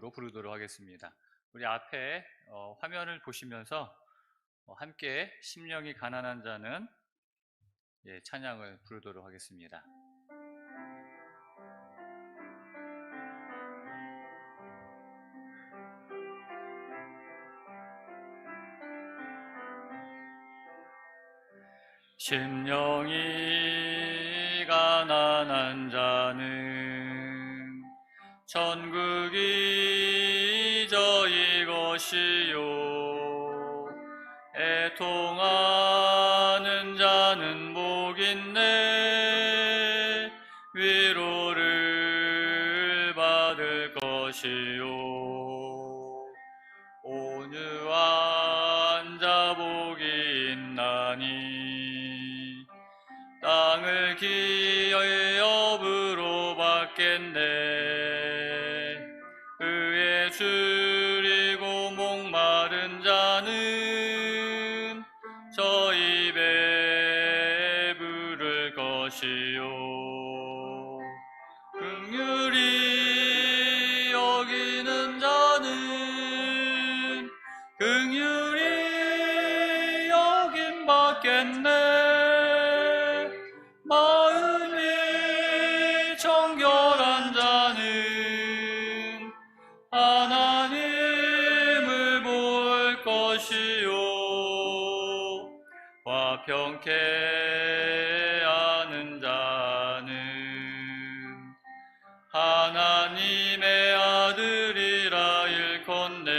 이름으로 부르도록 하겠습니다. 우리 앞에 화면을 보시면서 함께 심령이 가난한 자는 찬양을 부르도록 하겠습니다. 심령이 가난한 자는 천국이 저희 것이요 애통하는 자는 복있네 위로를 받을 것이요 온유한 자 복이 있나니 땅을 기업으로 받겠네 의에 줄이고 목마른 자는 저 입에 부를 것이요 긍휼히 여기는 자는 긍휼히 여김 받겠네 마음이 정결한 자는 하나님을 볼 것이요 화평케 하는 자는 하나님의 아들이라 일컫네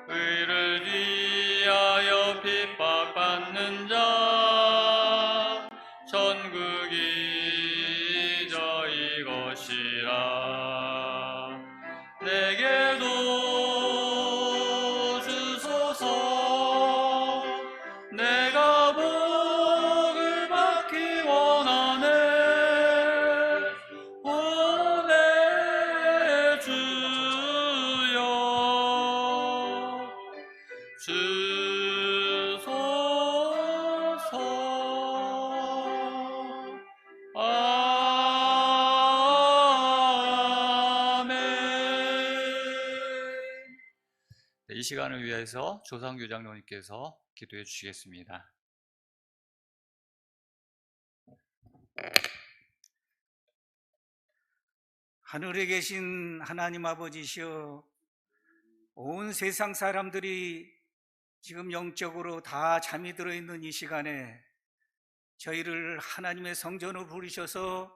의를 위하여 핍박받는 자 천국이 저희 것이라 내게도 주소서 내가 복을 받기 원하네 오 내 주여 주소서 아멘. 이 시간을 위해서 조상규 장로님께서 기도해 주시겠습니다. 하늘에 계신 하나님 아버지시여 온 세상 사람들이 지금 영적으로 다 잠이 들어있는 이 시간에 저희를 하나님의 성전으로 부르셔서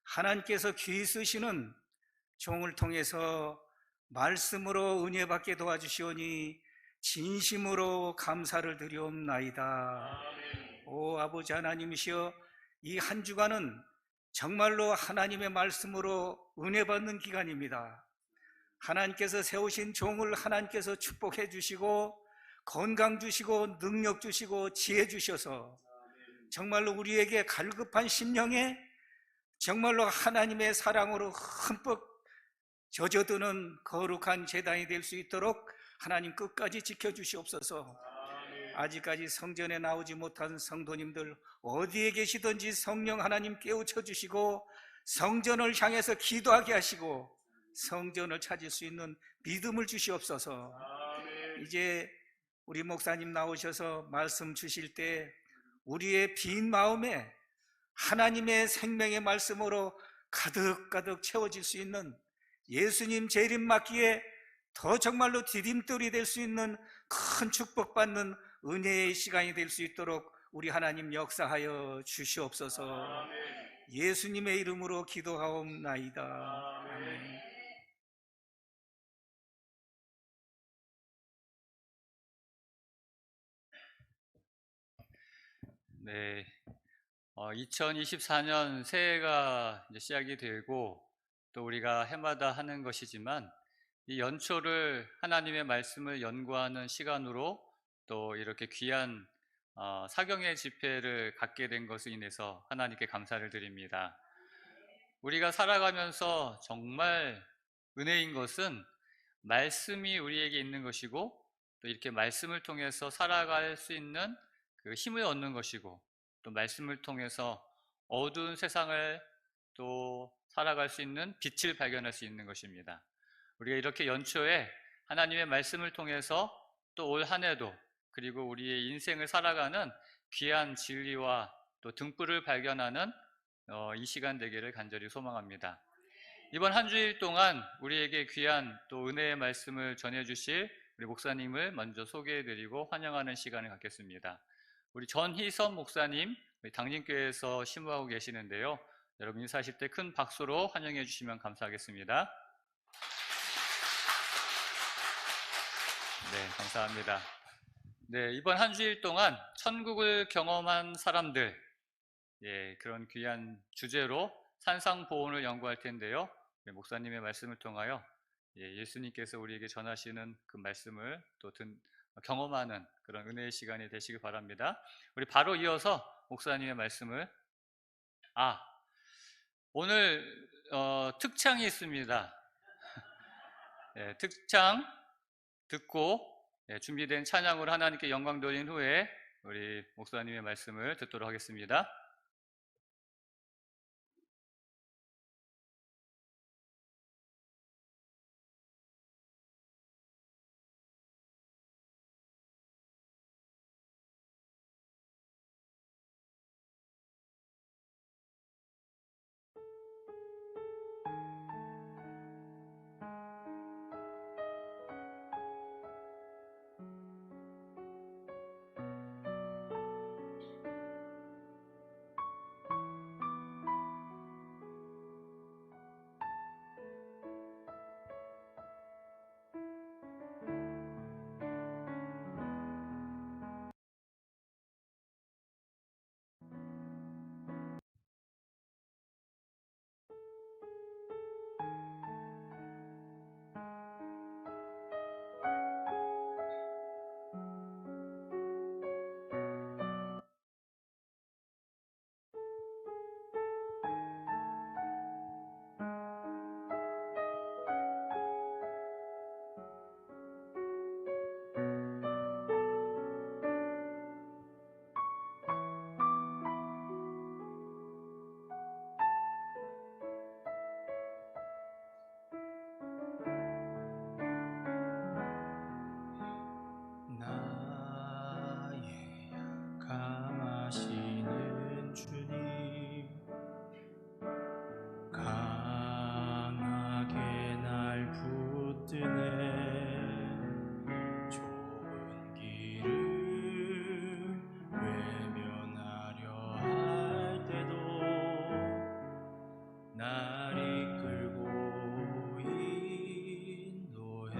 하나님께서 귀히 쓰시는 종을 통해서 말씀으로 은혜 받게 도와주시오니 진심으로 감사를 드리옵나이다. 오 아버지 하나님이시여 이 한 주간은 정말로 하나님의 말씀으로 은혜 받는 기간입니다. 하나님께서 세우신 종을 하나님께서 축복해 주시고 건강 주시고 능력 주시고 지혜 주셔서 정말로 우리에게 갈급한 심령에 정말로 하나님의 사랑으로 흠뻑 젖어드는 거룩한 제단이 될 수 있도록 하나님 끝까지 지켜주시옵소서. 아직까지 성전에 나오지 못한 성도님들 어디에 계시든지 성령 하나님 깨우쳐 주시고 성전을 향해서 기도하게 하시고 성전을 찾을 수 있는 믿음을 주시옵소서. 이제 우리 목사님 나오셔서 말씀 주실 때 우리의 빈 마음에 하나님의 생명의 말씀으로 가득가득 채워질 수 있는 예수님 재림 맞기에 더 정말로 디딤돌이 될 수 있는 큰 축복받는 은혜의 시간이 될 수 있도록 우리 하나님 역사하여 주시옵소서. 예수님의 이름으로 기도하옵나이다. 아멘. 네, 2024년 새해가 이제 시작이 되고 또 우리가 해마다 하는 것이지만 이 연초를 하나님의 말씀을 연구하는 시간으로 또 이렇게 귀한 사경의 집회를 갖게 된 것을 인해서 하나님께 감사를 드립니다. 우리가 살아가면서 정말 은혜인 것은 말씀이 우리에게 있는 것이고 또 이렇게 말씀을 통해서 살아갈 수 있는 그 힘을 얻는 것이고 또 말씀을 통해서 어두운 세상을 또 살아갈 수 있는 빛을 발견할 수 있는 것입니다. 우리가 이렇게 연초에 하나님의 말씀을 통해서 또 올 한 해도 그리고 우리의 인생을 살아가는 귀한 진리와 또 등불을 발견하는 이 시간 되기를 간절히 소망합니다. 이번 한 주일 동안 우리에게 귀한 또 은혜의 말씀을 전해주실 우리 목사님을 먼저 소개해드리고 환영하는 시간을 갖겠습니다. 우리 전희선 목사님, 우리 당진교회에서 심부하고 계시는데요. 여러분 인사하실 때 큰 박수로 환영해 주시면 감사하겠습니다. 네, 감사합니다. 네, 이번 한 주일 동안 천국을 경험한 사람들, 그런 귀한 주제로 산상보훈을 연구할 텐데요. 목사님의 말씀을 통하여 예수님께서 우리에게 전하시는 그 말씀을 또 경험하는 그런 은혜의 시간이 되시길 바랍니다. 우리 바로 이어서 목사님의 말씀을 오늘 특창이 있습니다. 특창 듣고 준비된 찬양으로 하나님께 영광 돌린 후에 우리 목사님의 말씀을 듣도록 하겠습니다. 감하시는 주님, 강하게 날 붙드네. 좁은 길을 외면하려 할 때도 날 이끌고 인도해.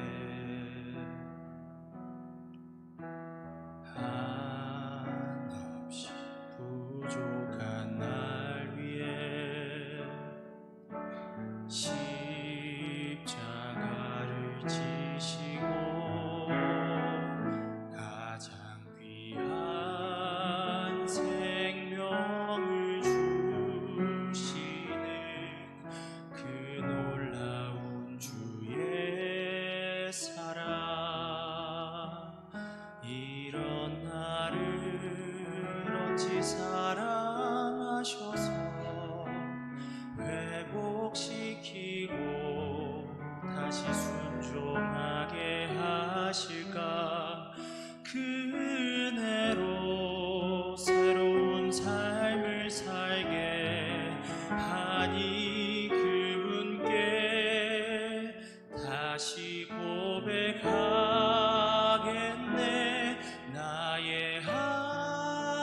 한없이 부족한 날 위해 십자가를 지시고 가장 귀한 생명을 주시는 그 놀라운 주의 사랑, 이런 나를 어찌 사랑하셔서 회복시키고 다시 순종하게 하실까. 그 은혜로 새로운 삶을 살게 하니 그분께 다시 고백하겠네. 나의 하나님,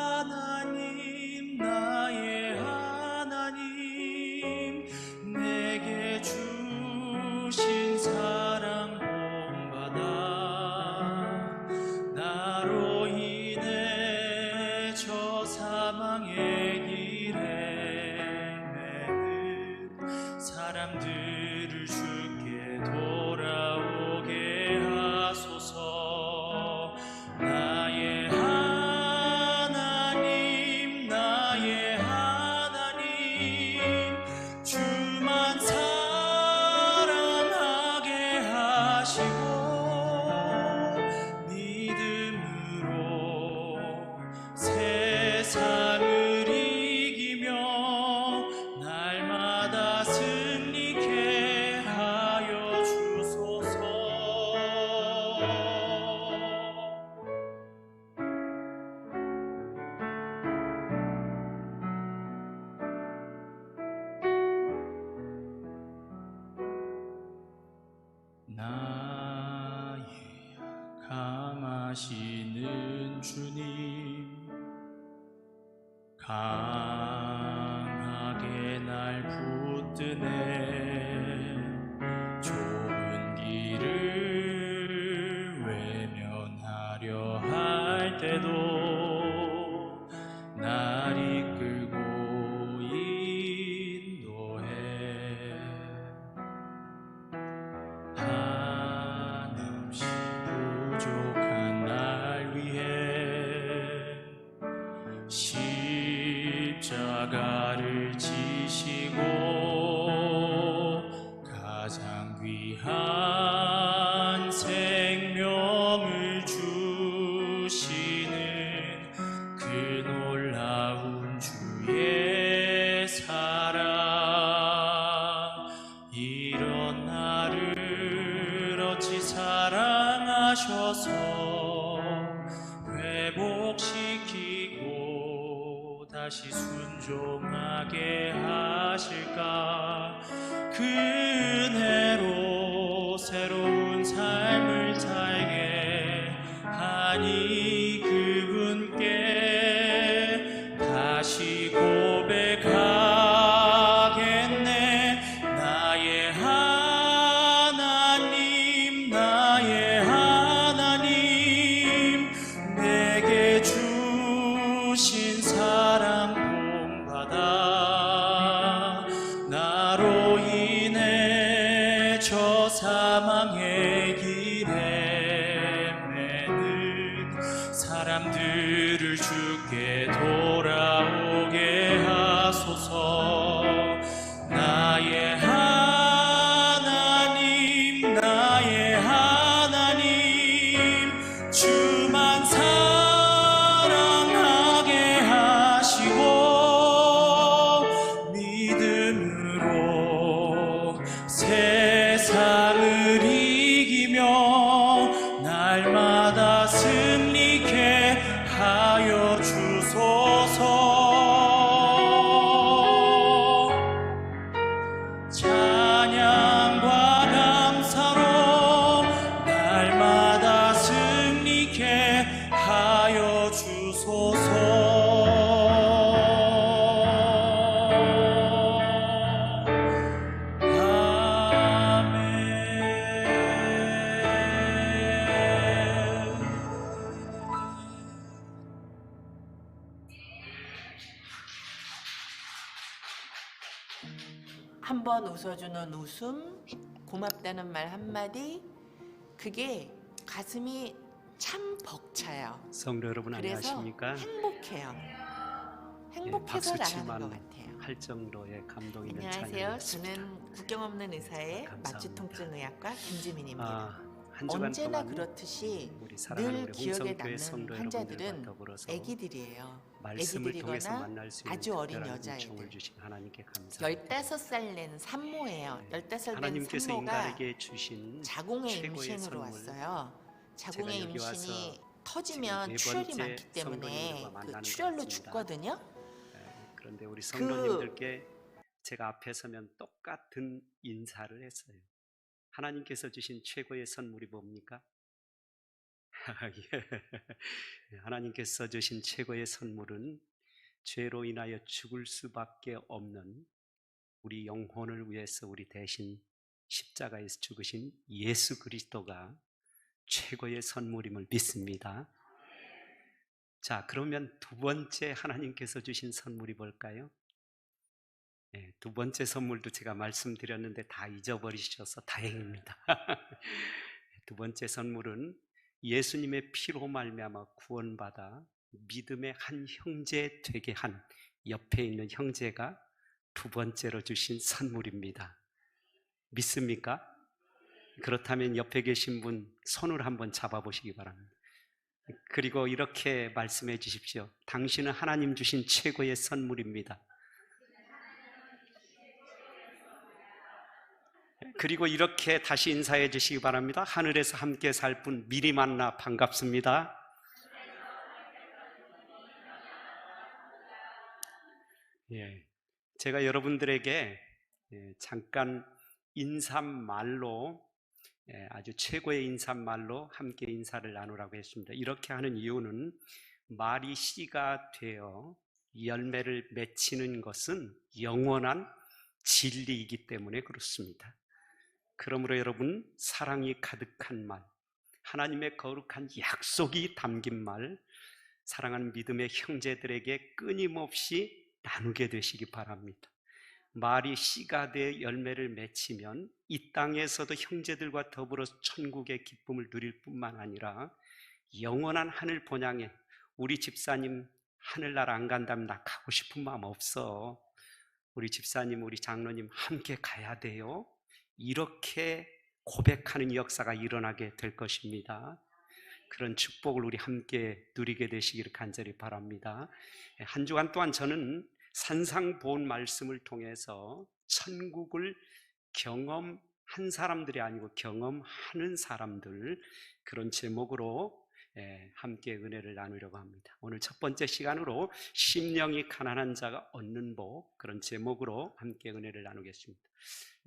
나의 하나님, 내게 주신 사랑 본받아. 나로 인해 저 사망의 길에 매는 사람들을 주께 돌아오게 하소서. 나의 하나님, 나의 하나님, 주만 사랑하게 하시고 믿음으로 세상을 이기며 날마다 하시는 주님, 강하게 날 붙드네. 좁은 길을 외면하려 할 때도 날 이끌고 인도해. 한없이 부족한 날 위해 십자가를 지시고 가장 귀한 생명을 주시는 그 놀라운 주의 사랑, 이런 나를 어찌 사랑하셔서 회복시키고 다시 순종하게 하실까. 그 은혜로 새로운 삶을 살게 하니 그분께 다시 고백하겠네. 나의 하나님, 나의 하나님, 내게 주신 사랑 본받아. 나로 인해 저 사망의 길에 매는 사람들을 주께 돌아오게 하소서. 나의 하나님, 나의 하나님, 주만 사랑하게 하시고 믿음으로 세상을 이기며 날마다 승리케 하여 주소서. 찬양과 감사로 날마다 승리케 하여 주소서. 한 번 웃어주는 웃음, 고맙다는 말 한마디, 그게 가슴이 참 벅차요. 성도 여러분 그래서 안녕하십니까? 행복해요. 예, 행복해서 박수 나가는 칠만 것 같아요. 할 정도의 감동 있는 안녕하세요. 찬양이었습니다. 저는 국경 없는 의사의 감사합니다. 마취통증의학과 김지민입니다. 한 주간 언제나 동안 그렇듯이 우리 사랑하는 늘 우리 기억에 홍성교회 남는 성도 환자들은 여러분들과 더불어서 아기들이에요. 말씀을 통해서 아기들이거나 만날 수 있는 아주 어린 특별한 여자애들. 은총을 주신 하나님께 감사합니다. 15살 낸 산모예요. 15살 된 하나님께서 산모가 인간에게 주신 자궁의 최고의 임신으로 선물, 왔어요. 자궁의 제가 여기 와서 임신이 터지면 지금 네 출혈이 번째 많기 때문에 성도님들과 만나는 그 것 출혈로 같습니다. 죽거든요. 그런데 우리 성도님들께 제가 앞에 서면 똑같은 인사를 했어요. 하나님께서 주신 최고의 선물이 뭡니까? 예. 하나님께서 주신 최고의 선물은 죄로 인하여 죽을 수밖에 없는 우리 영혼을 위해서 우리 대신 십자가에서 죽으신 예수 그리스도가 최고의 선물임을 믿습니다. 자, 그러면 두 번째 하나님께서 주신 선물이 뭘까요? 네, 두 번째 선물도 제가 말씀드렸는데 다 잊어버리셔서 다행입니다. 두 번째 선물은 예수님의 피로 말미암아 구원받아 믿음의 한 형제 되게 한 옆에 있는 형제가 두 번째로 주신 선물입니다. 믿습니까? 그렇다면 옆에 계신 분 손을 한번 잡아보시기 바랍니다. 그리고 이렇게 말씀해 주십시오. 당신은 하나님 주신 최고의 선물입니다. 그리고 이렇게 다시 인사해 주시기 바랍니다. 하늘에서 함께 살 분 미리 만나 반갑습니다. 예, 제가 여러분들에게 잠깐 인사말로 아주 최고의 인사말로 함께 인사를 나누라고 했습니다. 이렇게 하는 이유는 말이 씨가 되어 열매를 맺히는 것은 영원한 진리이기 때문에 그렇습니다. 그러므로 여러분, 사랑이 가득한 말, 하나님의 거룩한 약속이 담긴 말, 사랑하는 믿음의 형제들에게 끊임없이 나누게 되시기 바랍니다. 말이 씨가 되어 열매를 맺히면 이 땅에서도 형제들과 더불어 천국의 기쁨을 누릴 뿐만 아니라 영원한 하늘 본향에, 우리 집사님 하늘나라 안 간다면 나 가고 싶은 마음 없어, 우리 집사님, 우리 장로님 함께 가야 돼요, 이렇게 고백하는 역사가 일어나게 될 것입니다. 그런 축복을 우리 함께 누리게 되시기를 간절히 바랍니다. 한 주간 동안 저는 산상 본 말씀을 통해서 천국을 경험한 사람들이 아니고 경험하는 사람들, 그런 제목으로 함께 은혜를 나누려고 합니다. 오늘 첫 번째 시간으로 심령이 가난한 자가 얻는 복, 그런 제목으로 함께 은혜를 나누겠습니다.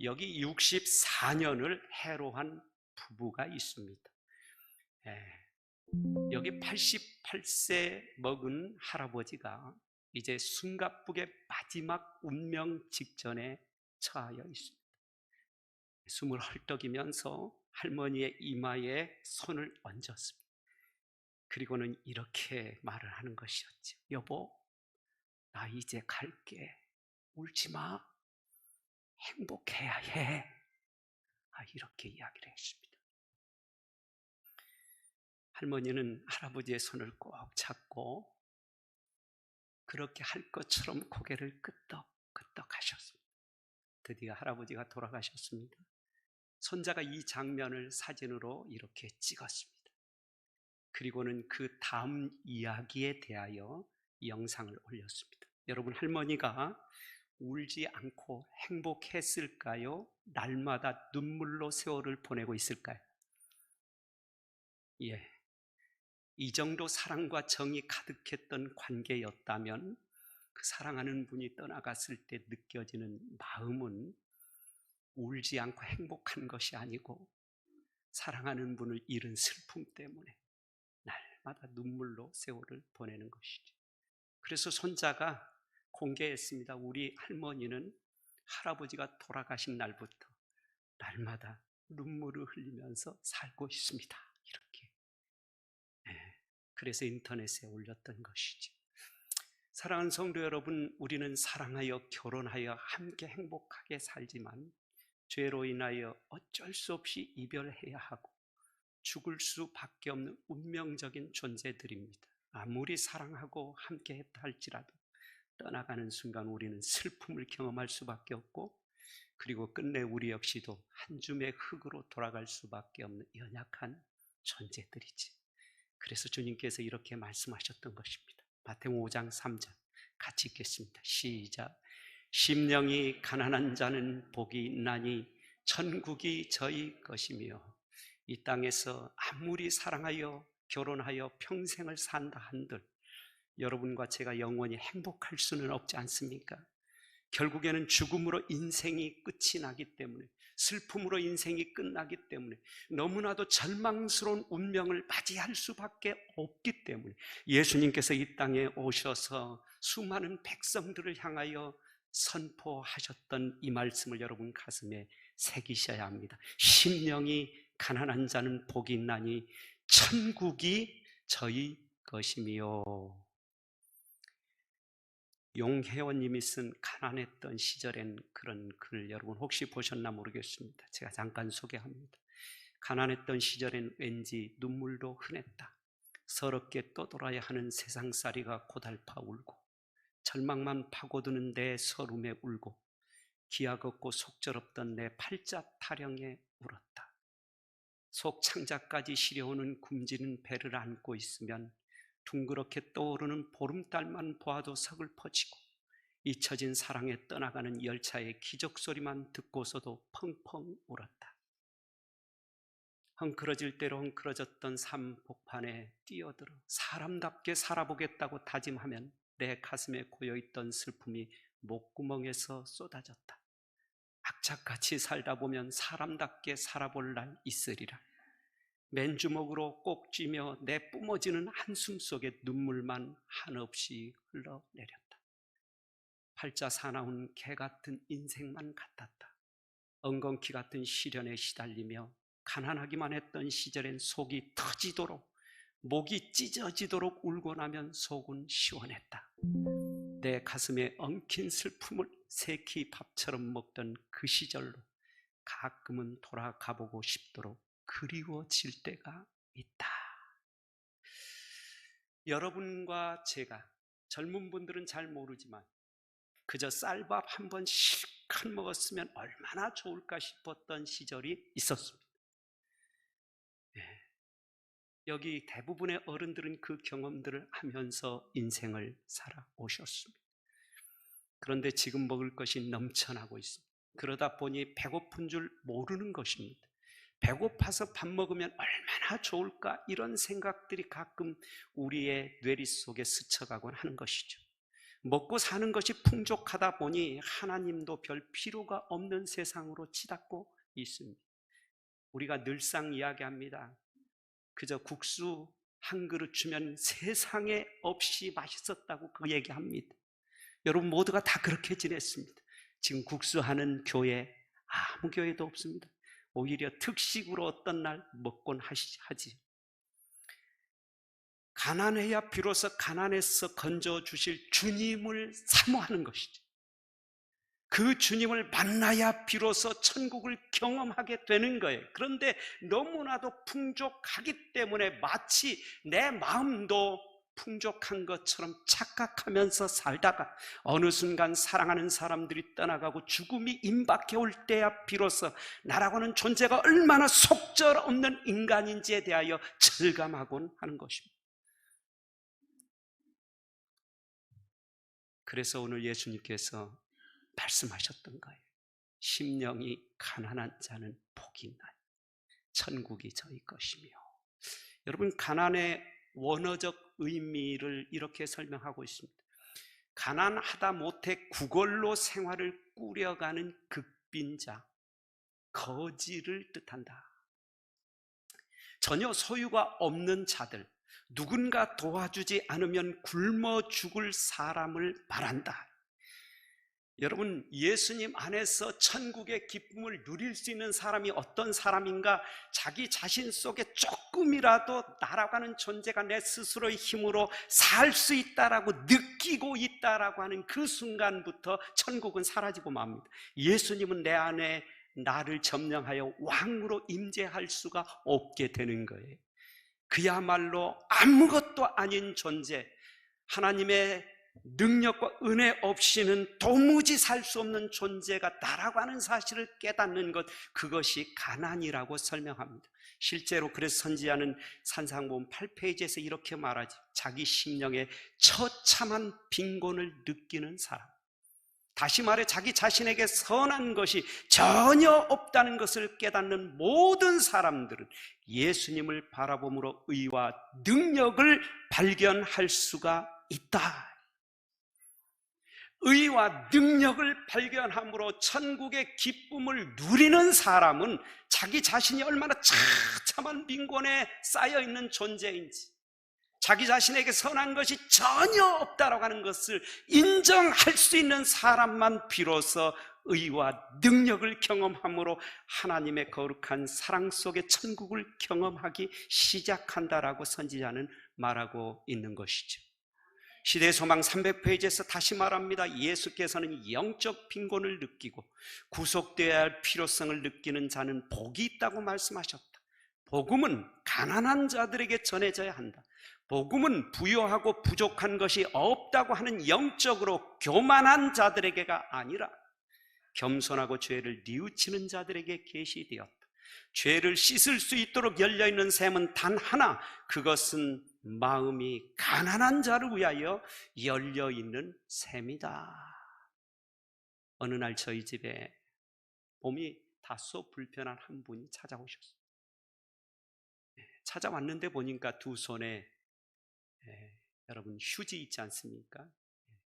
여기 64년을 해로한 부부가 있습니다. 여기 88세 먹은 할아버지가 이제 숨가쁘게 마지막 운명 직전에 처하여 있습니다. 숨을 헐떡이면서 할머니의 이마에 손을 얹었습니다. 그리고는 이렇게 말을 하는 것이었죠. 여보, 나 이제 갈게. 울지 마. 행복해야 해. 이렇게 이야기를 했습니다. 할머니는 할아버지의 손을 꼭 잡고 그렇게 할 것처럼 고개를 끄덕끄덕 하셨습니다. 드디어 할아버지가 돌아가셨습니다. 손자가 이 장면을 사진으로 이렇게 찍었습니다. 그리고는 그 다음 이야기에 대하여 영상을 올렸습니다. 여러분, 할머니가 울지 않고 행복했을까요? 날마다 눈물로 세월을 보내고 있을까요? 예. 이 정도 사랑과 정이 가득했던 관계였다면 그 사랑하는 분이 떠나갔을 때 느껴지는 마음은 울지 않고 행복한 것이 아니고 사랑하는 분을 잃은 슬픔 때문에 날마다 눈물로 세월을 보내는 것이죠. 그래서 손자가 공개했습니다. 우리 할머니는 할아버지가 돌아가신 날부터 날마다 눈물을 흘리면서 살고 있습니다. 이렇게. 그래서 인터넷에 올렸던 것이죠. 사랑하는 성도 여러분, 우리는 사랑하여 결혼하여 함께 행복하게 살지만 죄로 인하여 어쩔 수 없이 이별해야 하고 죽을 수밖에 없는 운명적인 존재들입니다. 아무리 사랑하고 함께 했다 할지라도 떠나가는 순간 우리는 슬픔을 경험할 수밖에 없고, 그리고 끝내 우리 역시도 한 줌의 흙으로 돌아갈 수밖에 없는 연약한 존재들이지. 그래서 주님께서 이렇게 말씀하셨던 것입니다. 마태복음 5장 3절 같이 읽겠습니다. 시작. 심령이 가난한 자는 복이 있나니 천국이 저희 것이며, 이 땅에서 아무리 사랑하여 결혼하여 평생을 산다 한들 여러분과 제가 영원히 행복할 수는 없지 않습니까? 결국에는 죽음으로 인생이 끝이 나기 때문에, 슬픔으로 인생이 끝나기 때문에, 너무나도 절망스러운 운명을 맞이할 수밖에 없기 때문에 예수님께서 이 땅에 오셔서 수많은 백성들을 향하여 선포하셨던 이 말씀을 여러분 가슴에 새기셔야 합니다. 심령이 가난한 자는 복이 있나니 천국이 저희 것이며. 용혜원님이 쓴 가난했던 시절엔 그런 글 여러분 혹시 보셨나 모르겠습니다. 제가 잠깐 소개합니다. 가난했던 시절엔 왠지 눈물도 흔했다. 서럽게 떠돌아야 하는 세상살이가 고달파 울고, 절망만 파고드는 내 서름에 울고, 기약 없고 속절없던 내 팔자 타령에 울었다. 속 창자까지 시려오는 굶지는 배를 안고 있으면 둥그렇게 떠오르는 보름달만 보아도 서글퍼지고, 잊혀진 사랑에 떠나가는 열차의 기적소리만 듣고서도 펑펑 울었다. 헝클어질 대로 헝클어졌던 삶 복판에 뛰어들어 사람답게 살아보겠다고 다짐하면 내 가슴에 고여있던 슬픔이 목구멍에서 쏟아졌다. 악착같이 살다 보면 사람답게 살아볼 날 있으리라. 맨주먹으로 꼭 쥐며 내 뿜어지는 한숨 속에 눈물만 한없이 흘러내렸다. 팔자 사나운 개 같은 인생만 같았다. 엉겅퀴 같은 시련에 시달리며 가난하기만 했던 시절엔 속이 터지도록, 목이 찢어지도록 울고 나면 속은 시원했다. 내 가슴에 엉킨 슬픔을 새끼 밥처럼 먹던 그 시절로 가끔은 돌아가 보고 싶도록 그리워질 때가 있다. 여러분과 제가, 젊은 분들은 잘 모르지만 그저 쌀밥 한 번 실컷 먹었으면 얼마나 좋을까 싶었던 시절이 있었습니다. 여기 대부분의 어른들은 그 경험들을 하면서 인생을 살아오셨습니다. 그런데 지금 먹을 것이 넘쳐나고 있습니다. 그러다 보니 배고픈 줄 모르는 것입니다. 배고파서 밥 먹으면 얼마나 좋을까, 이런 생각들이 가끔 우리의 뇌리 속에 스쳐가곤 하는 것이죠. 먹고 사는 것이 풍족하다 보니 하나님도 별 필요가 없는 세상으로 치닫고 있습니다. 우리가 늘상 이야기합니다. 그저 국수 한 그릇 주면 세상에 없이 맛있었다고 그 얘기합니다. 여러분 모두가 다 그렇게 지냈습니다. 지금 국수하는 교회 아무 교회도 없습니다. 오히려 특식으로 어떤 날 먹곤 하지. 가난해야 비로소 가난에서 건져주실 주님을 사모하는 것이죠. 그 주님을 만나야 비로소 천국을 경험하게 되는 거예요. 그런데 너무나도 풍족하기 때문에 마치 내 마음도 풍족한 것처럼 착각하면서 살다가 어느 순간 사랑하는 사람들이 떠나가고 죽음이 임박해 올 때야 비로소 나라고 하는 존재가 얼마나 속절없는 인간인지에 대하여 절감하곤 하는 것입니다. 그래서 오늘 예수님께서 말씀하셨던 거예요. 심령이 가난한 자는 복이 있나니 천국이 저희 것이며. 여러분, 가난의 원어적 의미를 이렇게 설명하고 있습니다. 가난하다 못해 구걸로 생활을 꾸려가는 극빈자, 거지를 뜻한다. 전혀 소유가 없는 자들, 누군가 도와주지 않으면 굶어 죽을 사람을 말한다. 여러분, 예수님 안에서 천국의 기쁨을 누릴 수 있는 사람이 어떤 사람인가? 자기 자신 속에 조금이라도 나라고 하는 존재가 내 스스로의 힘으로 살 수 있다라고 느끼고 있다라고 하는 그 순간부터 천국은 사라지고 맙니다. 예수님은 내 안에 나를 점령하여 왕으로 임재할 수가 없게 되는 거예요. 그야말로 아무것도 아닌 존재, 하나님의 능력과 은혜 없이는 도무지 살 수 없는 존재가 나라고 하는 사실을 깨닫는 것, 그것이 가난이라고 설명합니다. 실제로 그래서 선지자는 산상보음 8페이지에서 이렇게 말하지, 자기 심령에 처참한 빈곤을 느끼는 사람, 다시 말해 자기 자신에게 선한 것이 전혀 없다는 것을 깨닫는 모든 사람들은 예수님을 바라봄으로 의와 능력을 발견할 수가 있다. 의와 능력을 발견함으로 천국의 기쁨을 누리는 사람은 자기 자신이 얼마나 처참한 빈곤에 쌓여있는 존재인지, 자기 자신에게 선한 것이 전혀 없다라고 하는 것을 인정할 수 있는 사람만 비로소 의와 능력을 경험함으로 하나님의 거룩한 사랑 속의 천국을 경험하기 시작한다라고 선지자는 말하고 있는 것이죠. 시대의 소망 300페이지에서 다시 말합니다. 예수께서는 영적 빈곤을 느끼고 구속되어야 할 필요성을 느끼는 자는 복이 있다고 말씀하셨다. 복음은 가난한 자들에게 전해져야 한다. 복음은 부유하고 부족한 것이 없다고 하는 영적으로 교만한 자들에게가 아니라 겸손하고 죄를 뉘우치는 자들에게 계시되었다. 죄를 씻을 수 있도록 열려있는 샘은 단 하나, 그것은 마음이 가난한 자를 위하여 열려있는 샘이다. 어느 날 저희 집에 몸이 다소 불편한 한 분이 찾아오셨어요. 찾아왔는데 보니까 두 손에 여러분 휴지 있지 않습니까?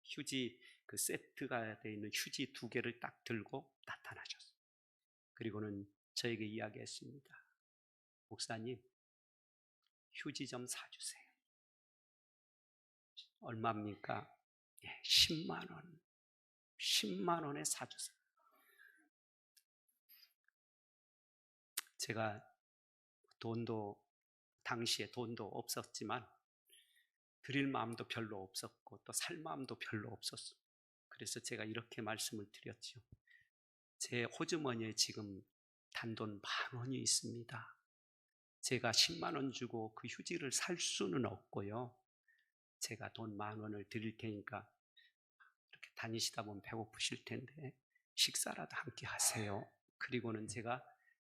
휴지 그 세트가 되어 있는 휴지 두 개를 딱 들고 나타나셨어요. 그리고는 저에게 이야기했습니다. 목사님, 휴지 좀 사주세요. 얼마입니까? 10만 원. 10만 원에 사주세요. 제가 당시에 돈도 없었지만 드릴 마음도 별로 없었고 또 살 마음도 별로 없었어요. 그래서 제가 이렇게 말씀을 드렸죠. 제 호주머니에 지금 단돈 10,000원이 있습니다. 제가 10만 원 주고 그 휴지를 살 수는 없고요. 제가 돈 10,000원을 드릴 테니까 이렇게 다니시다 보면 배고프실 텐데 식사라도 함께 하세요. 그리고는 제가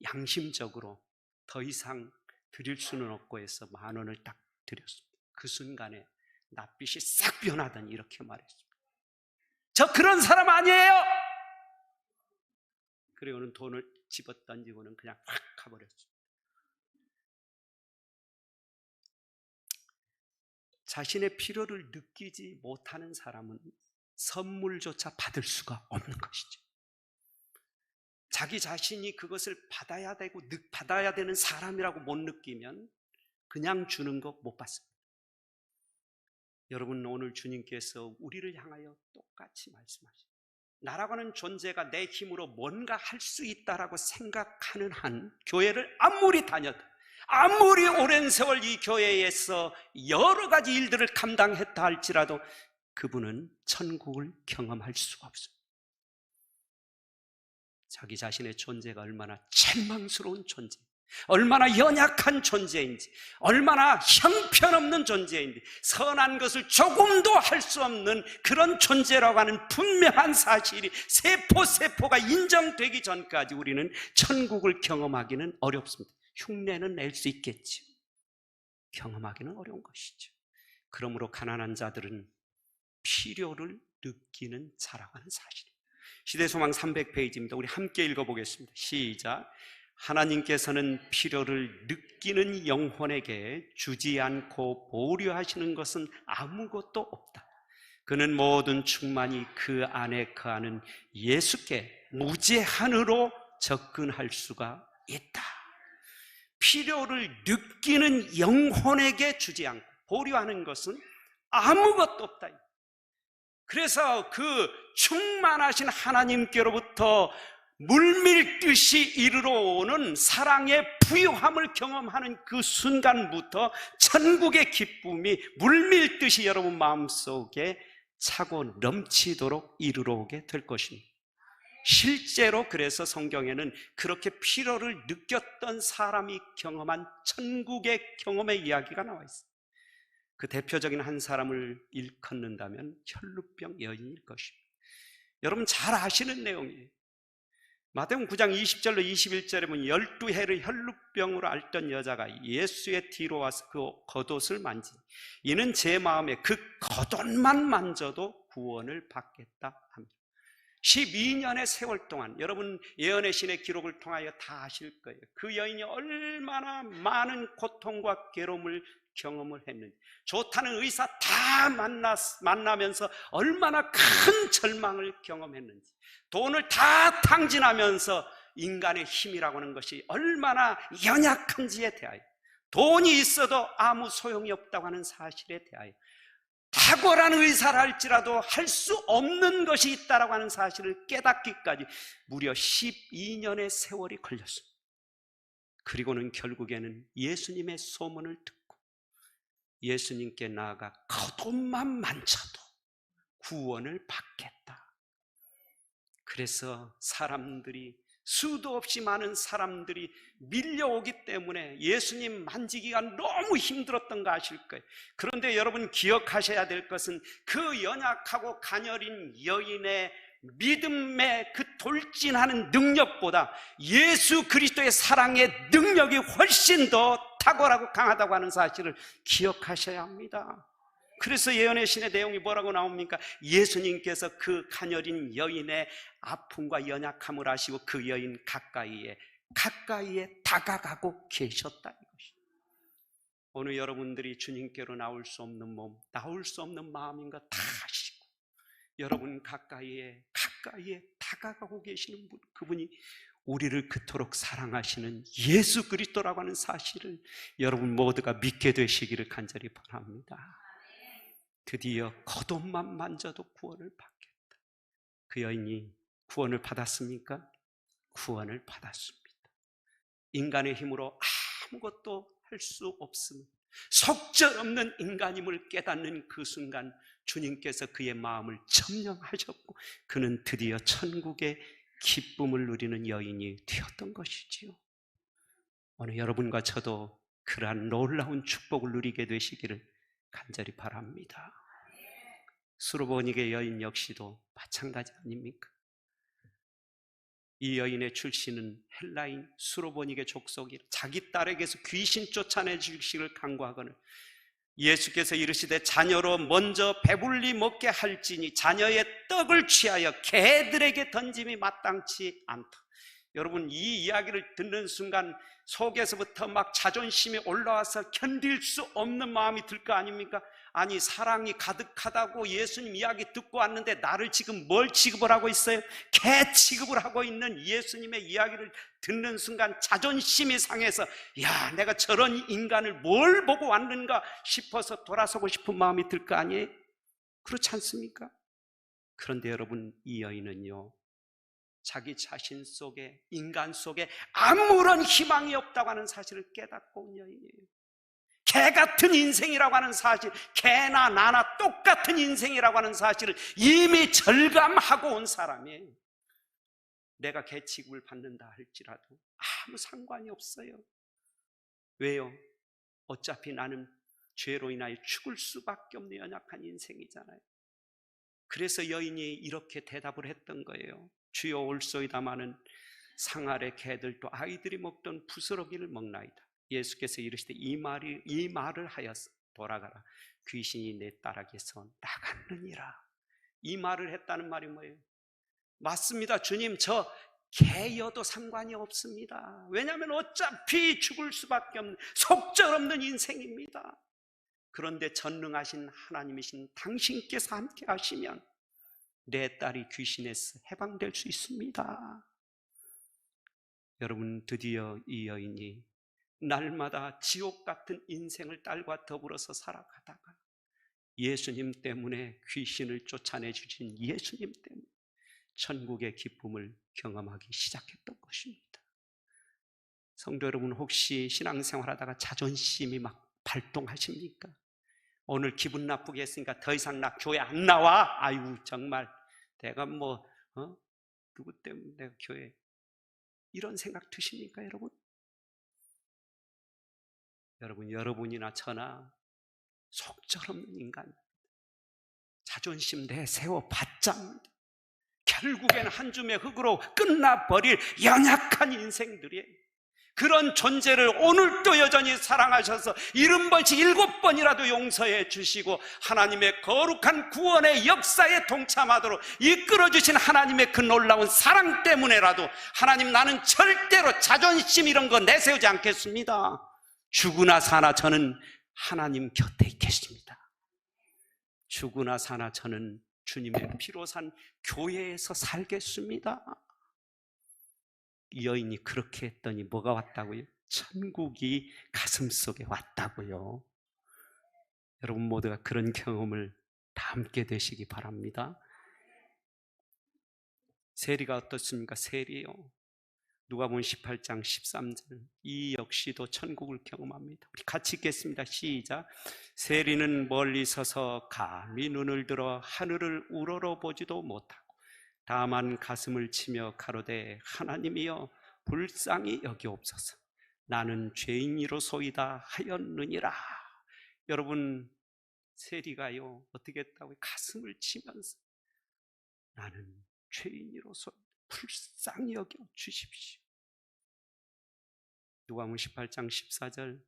양심적으로 더 이상 드릴 수는 없고 해서 10,000원을 딱 드렸습니다. 그 순간에 낯빛이 싹 변하더니 이렇게 말했습니다. 저 그런 사람 아니에요! 그리고는 돈을 집어던지고는 그냥 확 가버렸습니다. 자신의 필요를 느끼지 못하는 사람은 선물조차 받을 수가 없는 것이죠. 자기 자신이 그것을 받아야 되고 받아야 되는 사람이라고 못 느끼면 그냥 주는 거 못 받습니다. 여러분, 오늘 주님께서 우리를 향하여 똑같이 말씀하십니다. 나라고 하는 존재가 내 힘으로 뭔가 할 수 있다라고 생각하는 한 교회를 아무리 다녀도, 아무리 오랜 세월 이 교회에서 여러 가지 일들을 감당했다 할지라도 그분은 천국을 경험할 수가 없습니다. 자기 자신의 존재가 얼마나 절망스러운 존재, 얼마나 연약한 존재인지, 얼마나 형편없는 존재인지, 선한 것을 조금도 할 수 없는 그런 존재라고 하는 분명한 사실이 세포가 인정되기 전까지 우리는 천국을 경험하기는 어렵습니다. 흉내는 낼 수 있겠죠. 경험하기는 어려운 것이죠. 그러므로 가난한 자들은 필요를 느끼는 자라고 하는 사실입니다. 시대소망 300페이지입니다. 우리 함께 읽어보겠습니다. 시작. 하나님께서는 필요를 느끼는 영혼에게 주지 않고 보류하시는 것은 아무것도 없다. 그는 모든 충만이 그 안에 거하는 예수께 무제한으로 접근할 수가 있다. 필요를 느끼는 영혼에게 주지 않고 보류하는 것은 아무것도 없다. 그래서 그 충만하신 하나님께로부터 물밀듯이 이르러 오는 사랑의 부유함을 경험하는 그 순간부터 천국의 기쁨이 물밀듯이 여러분 마음속에 차고 넘치도록 이르러 오게 될 것입니다. 실제로 그래서 성경에는 그렇게 필요를 느꼈던 사람이 경험한 천국의 경험의 이야기가 나와 있어요. 그 대표적인 한 사람을 일컫는다면 혈루병 여인일 것입니다. 여러분 잘 아시는 내용이에요. 마태복음 9장 20절로 21절에 보면 12해를 혈루병으로 앓던 여자가 예수의 뒤로 와서 그 겉옷을 만지니 이는 제 마음에 그 겉옷만 만져도 구원을 받겠다 합니다. 12년의 세월 동안 여러분 예언의 신의 기록을 통하여 다 아실 거예요. 그 여인이 얼마나 많은 고통과 괴로움을 경험을 했는지, 좋다는 의사 다 만나면서 얼마나 큰 절망을 경험했는지, 돈을 다 탕진하면서 인간의 힘이라고 하는 것이 얼마나 연약한지에 대하여, 돈이 있어도 아무 소용이 없다고 하는 사실에 대하여, 탁월한 의사를 할지라도 할 수 없는 것이 있다고 하는 사실을 깨닫기까지 무려 12년의 세월이 걸렸습니다. 그리고는 결국에는 예수님의 소문을 듣고 예수님께 나아가 겉옷만 만져도 구원을 받겠다. 그래서 사람들이, 수도 없이 많은 사람들이 밀려오기 때문에 예수님 만지기가 너무 힘들었던 거 아실 거예요. 그런데 여러분 기억하셔야 될 것은 그 연약하고 가녀린 여인의 믿음의 그 돌진하는 능력보다 예수 그리스도의 사랑의 능력이 훨씬 더 탁월하고 강하다고 하는 사실을 기억하셔야 합니다. 그래서 예언의 신의 내용이 뭐라고 나옵니까? 예수님께서 그 가녀린 여인의 아픔과 연약함을 아시고 그 여인 가까이에 다가가고 계셨다는 것입니다. 오늘 여러분들이 주님께로 나올 수 없는 몸, 나올 수 없는 마음인 것 다 아시고 여러분 가까이에 다가가고 계시는 분, 그분이 우리를 그토록 사랑하시는 예수 그리스도라고 하는 사실을 여러분 모두가 믿게 되시기를 간절히 바랍니다. 드디어 겉옷만 만져도 구원을 받겠다. 그 여인이 구원을 받았습니까? 구원을 받았습니다. 인간의 힘으로 아무것도 할 수 없음, 속절없는 인간임을 깨닫는 그 순간 주님께서 그의 마음을 점령하셨고 그는 드디어 천국의 기쁨을 누리는 여인이 되었던 것이지요. 오늘 여러분과 저도 그러한 놀라운 축복을 누리게 되시기를 간절히 바랍니다. 수로보니게 여인 역시도 마찬가지 아닙니까? 이 여인의 출신은 헬라인 수로보니게 족속이라 자기 딸에게서 귀신 쫓아내 주시기를 간구하거늘 예수께서 이르시되 자녀로 먼저 배불리 먹게 할지니 자녀의 떡을 취하여 개들에게 던짐이 마땅치 않다. 여러분 이 이야기를 듣는 순간 속에서부터 막 자존심이 올라와서 견딜 수 없는 마음이 들 거 아닙니까? 아니 사랑이 가득하다고 예수님 이야기 듣고 왔는데 나를 지금 뭘 취급을 하고 있어요? 개 취급을 하고 있는 예수님의 이야기를 듣는 순간 자존심이 상해서 야 내가 저런 인간을 뭘 보고 왔는가 싶어서 돌아서고 싶은 마음이 들 거 아니에요? 그렇지 않습니까? 그런데 여러분 이 여인은요 자기 자신 속에 인간 속에 아무런 희망이 없다고 하는 사실을 깨닫고 온 여인이에요. 개 같은 인생이라고 하는 사실, 개나 나나 똑같은 인생이라고 하는 사실을 이미 절감하고 온 사람이에요. 내가 개 취급을 받는다 할지라도 아무 상관이 없어요. 왜요? 어차피 나는 죄로 인하여 죽을 수밖에 없는 연약한 인생이잖아요. 그래서 여인이 이렇게 대답을 했던 거예요. 주여 올소이다마는 상 아래 개들도 아이들이 먹던 부스러기를 먹나이다. 예수께서 이르시되 이 말을 하여서 돌아가라. 귀신이 내 딸에게서 나갔느니라. 이 말을 했다는 말이 뭐예요? 맞습니다. 주님, 저 개여도 상관이 없습니다. 왜냐하면 어차피 죽을 수밖에 없는 속절없는 인생입니다. 그런데 전능하신 하나님이신 당신께서 함께 하시면 내 딸이 귀신에서 해방될 수 있습니다. 여러분 드디어 이 여인이 날마다 지옥 같은 인생을 딸과 더불어서 살아가다가 예수님 때문에 귀신을 쫓아내 주신 예수님 때문에 천국의 기쁨을 경험하기 시작했던 것입니다. 성도 여러분 혹시 신앙생활하다가 자존심이 막 발동하십니까? 오늘 기분 나쁘게 했으니까 더 이상 나 교회 안 나와. 아유 정말 내가 누구 때문에 내가 교회 이런 생각 드십니까 여러분? 여러분이나 저나 속절없는 인간 자존심 내세워 봤자입니다. 결국에는 한 줌의 흙으로 끝나버릴 연약한 인생들이에요. 그런 존재를 오늘도 여전히 사랑하셔서 70번씩 7번이라도 용서해 주시고 하나님의 거룩한 구원의 역사에 동참하도록 이끌어주신 하나님의 그 놀라운 사랑 때문에라도 하나님 나는 절대로 자존심 이런 거 내세우지 않겠습니다. 죽으나 사나 저는 하나님 곁에 있겠습니다. 죽으나 사나 저는 주님의 피로 산 교회에서 살겠습니다. 이 여인이 그렇게 했더니 뭐가 왔다고요? 천국이 가슴속에 왔다고요. 여러분 모두가 그런 경험을 다 함께 되시기 바랍니다. 세리가 어떻습니까? 세리요. 누가복음 18장 13절 이 역시도 천국을 경험합니다. 우리 같이 읽겠습니다. 시작. 세리는 멀리 서서 감히 눈을 들어 하늘을 우러러보지도 못하고 다만 가슴을 치며 가로되 하나님이여 불쌍히 여기옵소서 나는 죄인이로소이다 하였느니라. 여러분 세리가요 어떻게 했다고요? 가슴을 치면서 나는 죄인이로소 불쌍히 여겨 주십시오. 누가복음 18장 14절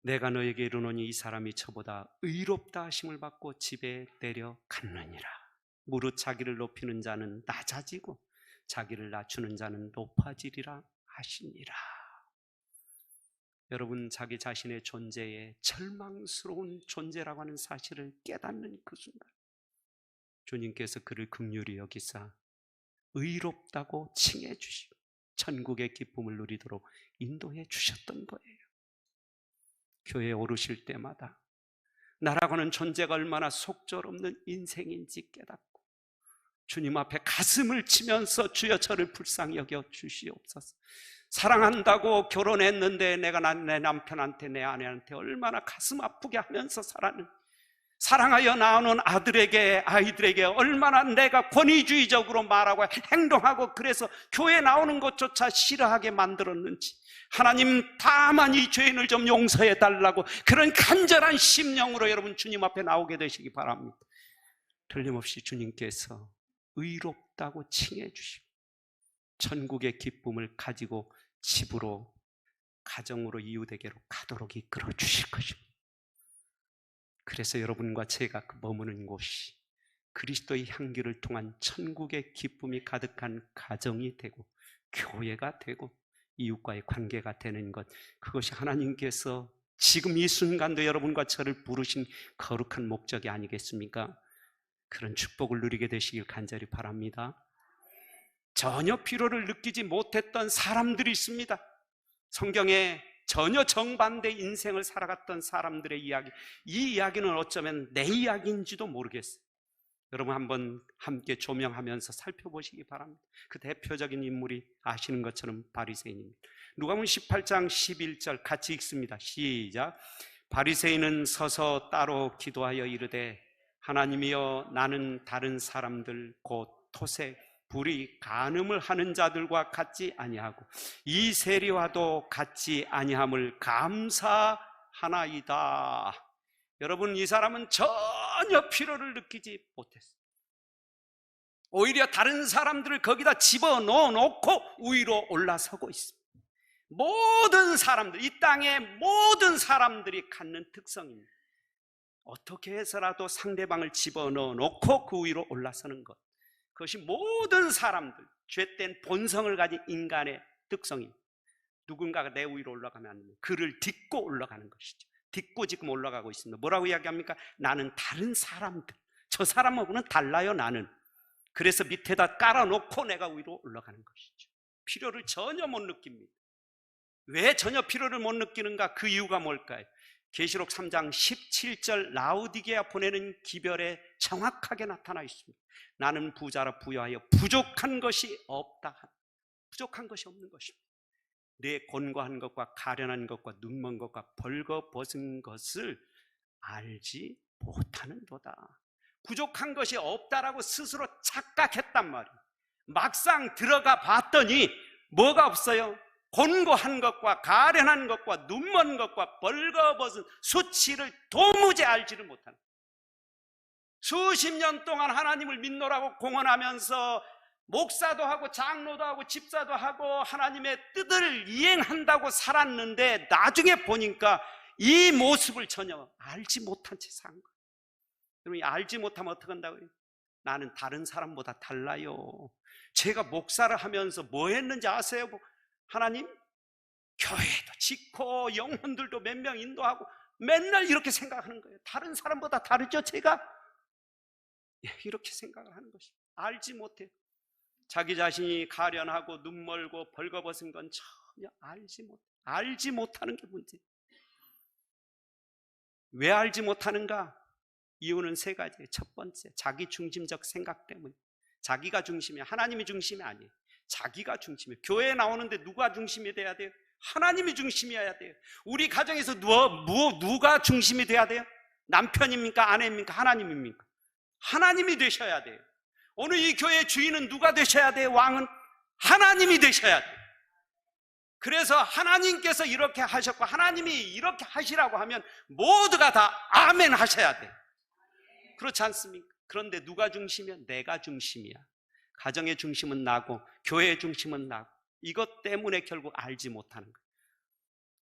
내가 너에게 이르노니 이 사람이 저보다 의롭다 하심을 받고 집에 내려갔느니라. 무릇 자기를 높이는 자는 낮아지고 자기를 낮추는 자는 높아지리라 하시니라. 여러분 자기 자신의 존재에 절망스러운 존재라고 하는 사실을 깨닫는 그 순간 주님께서 그를 긍휼히 여기사 의롭다고 칭해 주시고 천국의 기쁨을 누리도록 인도해 주셨던 거예요. 교회에 오르실 때마다 나라고 하는 존재가 얼마나 속절없는 인생인지 깨닫고 주님 앞에 가슴을 치면서 주여 저를 불쌍히 여겨 주시옵소서. 사랑한다고 결혼했는데 내가 내 남편한테 내 아내한테 얼마나 가슴 아프게 하면서 살았는지, 사랑하여 낳아놓은 아이들에게 얼마나 내가 권위주의적으로 말하고 행동하고 그래서 교회 나오는 것조차 싫어하게 만들었는지, 하나님 다만 이 죄인을 좀 용서해 달라고 그런 간절한 심령으로 여러분 주님 앞에 나오게 되시기 바랍니다. 틀림없이 주님께서 의롭다고 칭해 주시고 천국의 기쁨을 가지고 집으로, 가정으로, 이웃에게로 가도록 이끌어 주실 것입니다. 그래서 여러분과 제가 머무는 곳이 그리스도의 향기를 통한 천국의 기쁨이 가득한 가정이 되고 교회가 되고 이웃과의 관계가 되는 것, 그것이 하나님께서 지금 이 순간도 여러분과 저를 부르신 거룩한 목적이 아니겠습니까? 그런 축복을 누리게 되시길 간절히 바랍니다. 전혀 필요를 느끼지 못했던 사람들이 있습니다. 성경에 전혀 정반대 인생을 살아갔던 사람들의 이야기, 이 이야기는 어쩌면 내 이야기인지도 모르겠어요. 여러분 한번 함께 조명하면서 살펴보시기 바랍니다. 그 대표적인 인물이 아시는 것처럼 바리새인입니다. 누가복음 18장 11절 같이 읽습니다. 시작. 바리새인은 서서 따로 기도하여 이르되 하나님이여 나는 다른 사람들 곧 토색, 불의, 간음을 하는 자들과 같지 아니하고 이 세리와도 같지 아니함을 감사하나이다. 여러분, 이 사람은 전혀 필요를 느끼지 못했어요. 오히려 다른 사람들을 거기다 집어넣어놓고 위로 올라서고 있습니다. 모든 사람들, 이 땅의 모든 사람들이 갖는 특성입니다. 어떻게 해서라도 상대방을 집어넣어놓고 그 위로 올라서는 것, 그것이 모든 사람들, 죄된 본성을 가진 인간의 특성입니다. 누군가가 내 위로 올라가면 안 됩니다. 그를 딛고 올라가는 것이죠. 딛고 지금 올라가고 있습니다. 뭐라고 이야기합니까? 나는 다른 사람들, 저 사람하고는 달라요 나는. 그래서 밑에다 깔아놓고 내가 위로 올라가는 것이죠. 필요를 전혀 못 느낍니다. 왜 전혀 필요를 못 느끼는가? 그 이유가 뭘까요? 계시록 3장 17절 라우디게아 보내는 기별에 정확하게 나타나 있습니다. 나는 부자라 부여하여 부족한 것이 없다. 부족한 것이 없는 것입니다. 내 곤고한 것과 가련한 것과 눈먼 것과 벌거벗은 것을 알지 못하는도다. 부족한 것이 없다라고 스스로 착각했단 말이에요. 막상 들어가 봤더니 뭐가 없어요? 곤고한 것과 가련한 것과 눈먼 것과 벌거벗은 수치를 도무지 알지를 못하는, 수십 년 동안 하나님을 믿노라고 공언하면서 목사도 하고 장로도 하고 집사도 하고 하나님의 뜻을 이행한다고 살았는데 나중에 보니까 이 모습을 전혀 알지 못한 채 산 거예요. 여러분, 알지 못하면 어떻게 한다고요? 나는 다른 사람보다 달라요. 제가 목사를 하면서 뭐 했는지 아세요? 하나님, 교회도 짓고 영혼들도 몇 명 인도하고 맨날 이렇게 생각하는 거예요. 다른 사람보다 다르죠 제가? 이렇게 생각을 하는 것입니다. 알지 못해요. 자기 자신이 가련하고 눈멀고 벌거벗은 건 전혀 알지 못하는 게 문제예요. 왜 알지 못하는가? 이유는 세 가지예요. 첫 번째, 자기 중심적 생각 때문에. 자기가 중심이야. 하나님이 중심이 아니에요. 자기가 중심이에요. 교회에 나오는데 누가 중심이 돼야 돼요? 하나님이 중심이어야 돼요. 우리 가정에서 누가 중심이 돼야 돼요? 남편입니까? 아내입니까? 하나님입니까? 하나님이 되셔야 돼요. 오늘 이 교회의 주인은 누가 되셔야 돼요? 왕은 하나님이 되셔야 돼요. 그래서 하나님께서 이렇게 하셨고 하나님이 이렇게 하시라고 하면 모두가 다 아멘 하셔야 돼요. 그렇지 않습니까? 그런데 누가 중심이야? 내가 중심이야. 가정의 중심은 나고 교회의 중심은 나고, 이것 때문에 결국 알지 못하는 거예요.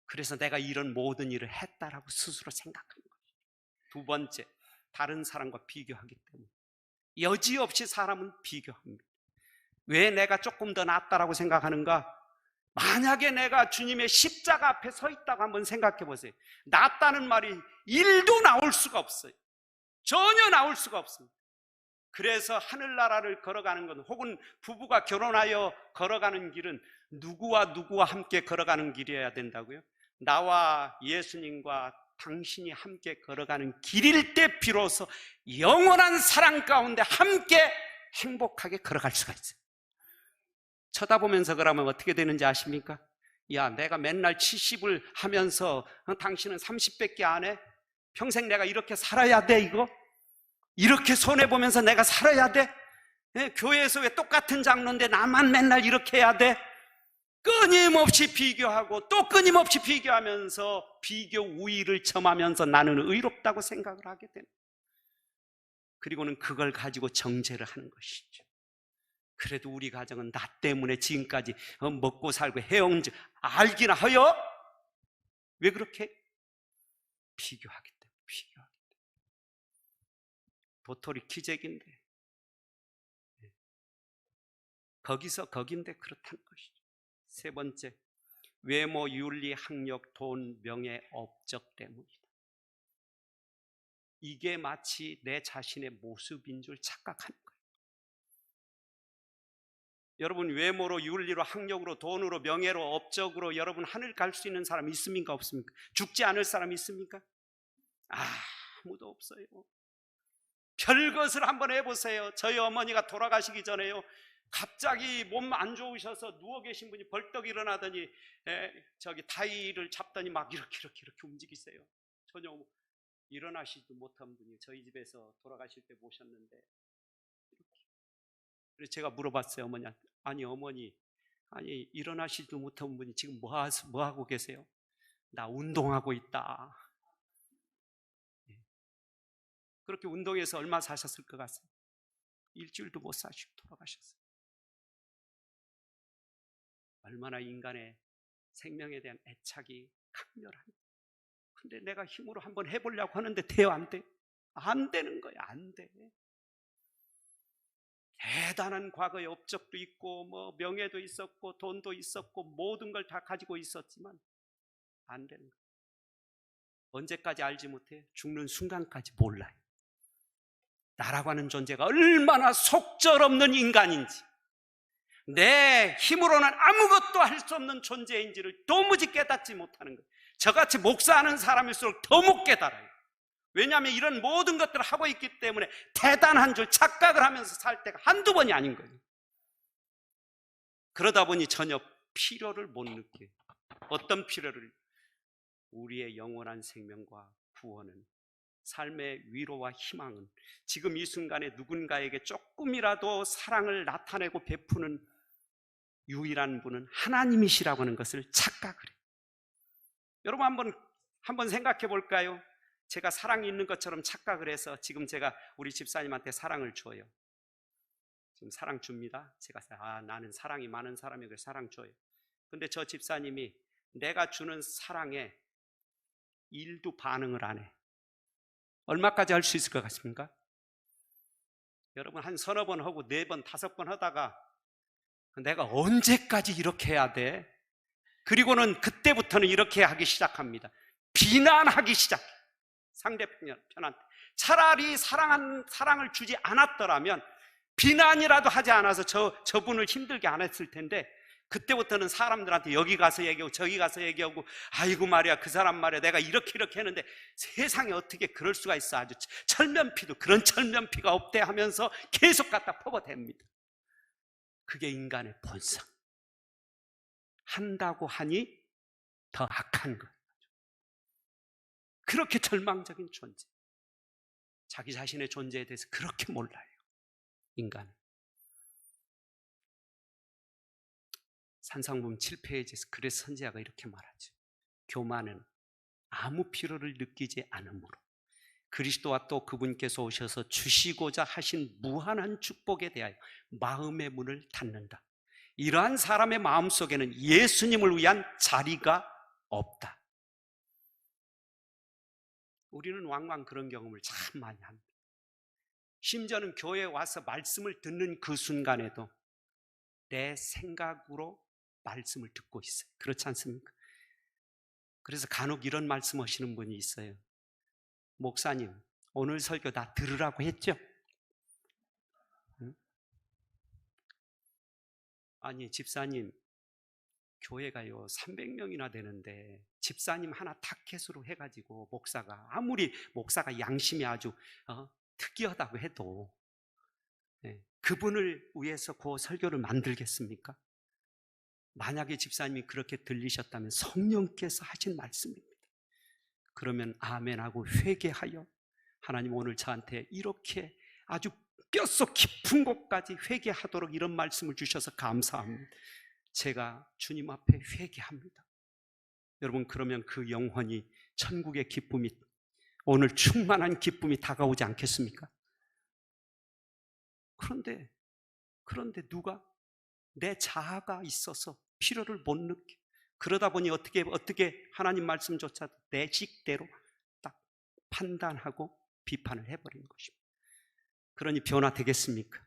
그래서 내가 이런 모든 일을 했다라고 스스로 생각하는 거예요. 두 번째, 다른 사람과 비교하기 때문에. 여지없이 사람은 비교합니다. 왜 내가 조금 더 낫다라고 생각하는가? 만약에 내가 주님의 십자가 앞에 서 있다고 한번 생각해 보세요. 낫다는 말이 1도 나올 수가 없어요. 전혀 나올 수가 없습니다. 그래서 하늘나라를 걸어가는 건, 혹은 부부가 결혼하여 걸어가는 길은 누구와 함께 걸어가는 길이어야 된다고요? 나와 예수님과 당신이 함께 걸어가는 길일 때 비로소 영원한 사랑 가운데 함께 행복하게 걸어갈 수가 있어요. 쳐다보면서 그러면 어떻게 되는지 아십니까? 야, 내가 맨날 70을 하면서 당신은 30밖에 안 해? 평생 내가 이렇게 살아야 돼, 이거? 이렇게 손해보면서 내가 살아야 돼? 교회에서 왜 똑같은 장로인데 나만 맨날 이렇게 해야 돼? 끊임없이 비교하고 또 끊임없이 비교하면서 비교 우위를 점하면서 나는 의롭다고 생각을 하게 됩니다. 그리고는 그걸 가지고 정죄를 하는 것이죠. 그래도 우리 가정은 나 때문에 지금까지 먹고 살고 해온 줄 알기나 하여? 왜 그렇게? 비교하기 때문에. 비교하기 때문에. 도토리 키재기인데 거기서 거긴데 그렇다는 것이죠. 세 번째, 외모, 윤리, 학력, 돈, 명예, 업적 때문이다. 이게 마치 내 자신의 모습인 줄 착각하는 거예요. 여러분, 외모로, 윤리로, 학력으로, 돈으로, 명예로, 업적으로 여러분 하늘 갈 수 있는 사람 있습니까? 없습니까? 죽지 않을 사람 있습니까? 아무도 없어요. 별것을 한번 해보세요. 저희 어머니가 돌아가시기 전에요, 갑자기 몸 안 좋으셔서 누워 계신 분이 벌떡 일어나더니 저기 다리를 잡더니 막 이렇게 움직이세요. 전혀 일어나시지도 못한 분이 저희 집에서 돌아가실 때 모셨는데, 이렇게. 그래서 제가 물어봤어요, 어머니한테. 아니 어머니, 아니 일어나시지도 못한 분이 지금 뭐 하고 계세요? 나 운동하고 있다. 그렇게 운동해서 얼마 사셨을 것 같아요? 일주일도 못 사시고 돌아가셨어요. 얼마나 인간의 생명에 대한 애착이 강렬한지. 근데 내가 힘으로 한번 해보려고 하는데 돼요, 안 돼? 안 되는 거야, 안 돼. 대단한 과거의 업적도 있고 뭐 명예도 있었고 돈도 있었고 모든 걸 다 가지고 있었지만 안 되는 거야. 언제까지 알지 못해? 죽는 순간까지 몰라요. 나라고 하는 존재가 얼마나 속절없는 인간인지, 내 힘으로는 아무것도 할 수 없는 존재인지를 도무지 깨닫지 못하는 거예요. 저같이 목사하는 사람일수록 더 못 깨달아요. 왜냐하면 이런 모든 것들을 하고 있기 때문에 대단한 줄 착각을 하면서 살 때가 한두 번이 아닌 거예요. 그러다 보니 전혀 필요를 못 느껴요. 어떤 필요를? 우리의 영원한 생명과 구원은, 삶의 위로와 희망은 지금 이 순간에 누군가에게 조금이라도 사랑을 나타내고 베푸는 유일한 분은 하나님이시라고 하는 것을 착각을 해요. 여러분 한번 생각해 볼까요? 제가 사랑이 있는 것처럼 착각을 해서 지금 제가 우리 집사님한테 사랑을 줘요. 지금 사랑 줍니다. 제가 나는 사랑이 많은 사람에게 사랑 줘요. 근데 저 집사님이 내가 주는 사랑에 1도 반응을 안 해. 얼마까지 할 수 있을 것 같습니까? 여러분 한 서너 번 하고 4번, 5번 하다가 내가 언제까지 이렇게 해야 돼? 그리고는 그때부터는 이렇게 하기 시작합니다. 비난하기 시작해. 상대편한테. 차라리 사랑을 주지 않았더라면 비난이라도 하지 않아서 저분을 힘들게 안 했을 텐데, 그때부터는 사람들한테 여기 가서 얘기하고 저기 가서 얘기하고, 아이고 말이야 그 사람 말이야 내가 이렇게 했는데 세상에 어떻게 그럴 수가 있어, 아주 철면피도 그런 철면피가 없대 하면서 계속 갖다 퍼버댑니다. 그게 인간의 본성. 한다고 하니 더 악한 거예요. 그렇게 절망적인 존재, 자기 자신의 존재에 대해서 그렇게 몰라요, 인간은. 산상보음 7페이지에서 그래서 선지자가 이렇게 말하죠. 교만은 아무 필요를 느끼지 않으므로 그리스도와 또 그분께서 오셔서 주시고자 하신 무한한 축복에 대하여 마음의 문을 닫는다. 이러한 사람의 마음속에는 예수님을 위한 자리가 없다. 우리는 왕왕 그런 경험을 참 많이 합니다. 심지어는 교회에 와서 말씀을 듣는 그 순간에도 내 생각으로 말씀을 듣고 있어요. 그렇지 않습니까? 그래서 간혹 이런 말씀 하시는 분이 있어요. 목사님, 오늘 설교 다 들으라고 했죠? 아니 집사님, 교회가요 300명이나 되는데 집사님 하나 타켓으로 해가지고 아무리 목사가 양심이 아주 특이하다고 해도 그분을 위해서 그 설교를 만들겠습니까? 만약에 집사님이 그렇게 들리셨다면 성령께서 하신 말씀입니다. 그러면 아멘하고 회개하여, 하나님 오늘 저한테 이렇게 아주 뼛속 깊은 곳까지 회개하도록 이런 말씀을 주셔서 감사합니다. 제가 주님 앞에 회개합니다. 여러분, 그러면 그 영혼이 천국의 기쁨이, 오늘 충만한 기쁨이 다가오지 않겠습니까? 그런데 누가 내 자아가 있어서 필요를 못 느껴. 그러다 보니 어떻게 하나님 말씀조차도 내 식대로 딱 판단하고 비판을 해버리는 것입니다. 그러니 변화되겠습니까?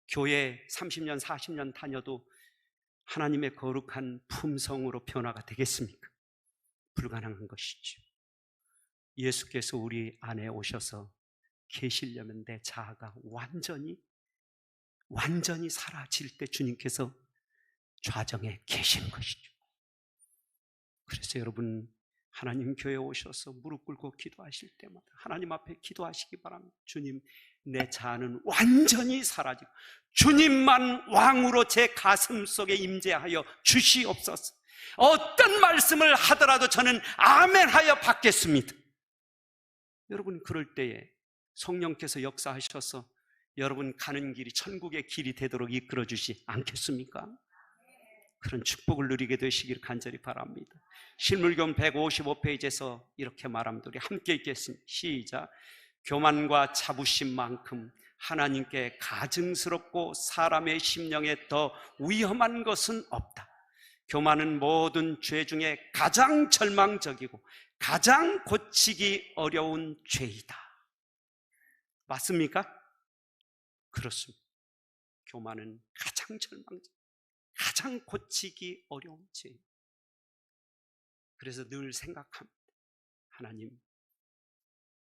교회 30년, 40년 다녀도 하나님의 거룩한 품성으로 변화가 되겠습니까? 불가능한 것이죠. 예수께서 우리 안에 오셔서 계시려면 내 자아가 완전히 사라질 때 주님께서 좌정에 계신 것이죠. 그래서 여러분, 하나님 교회에 오셔서 무릎 꿇고 기도하실 때마다 하나님 앞에 기도하시기 바랍니다. 주님, 내 자아는 완전히 사라지고 주님만 왕으로 제 가슴 속에 임재하여 주시옵소서. 어떤 말씀을 하더라도 저는 아멘하여 받겠습니다. 여러분, 그럴 때에 성령께서 역사하셔서 여러분 가는 길이 천국의 길이 되도록 이끌어 주시 않겠습니까? 그런 축복을 누리게 되시기를 간절히 바랍니다. 실물교훈 155페이지에서 이렇게 말합니다. 우리 함께 읽겠습니다. 시작. 교만과 자부심만큼 하나님께 가증스럽고 사람의 심령에 더 위험한 것은 없다. 교만은 모든 죄 중에 가장 절망적이고 가장 고치기 어려운 죄이다. 맞습니까? 그렇습니다. 교만은 가장 절망적, 가장 고치기 어려운 죄. 그래서 늘 생각합니다. 하나님,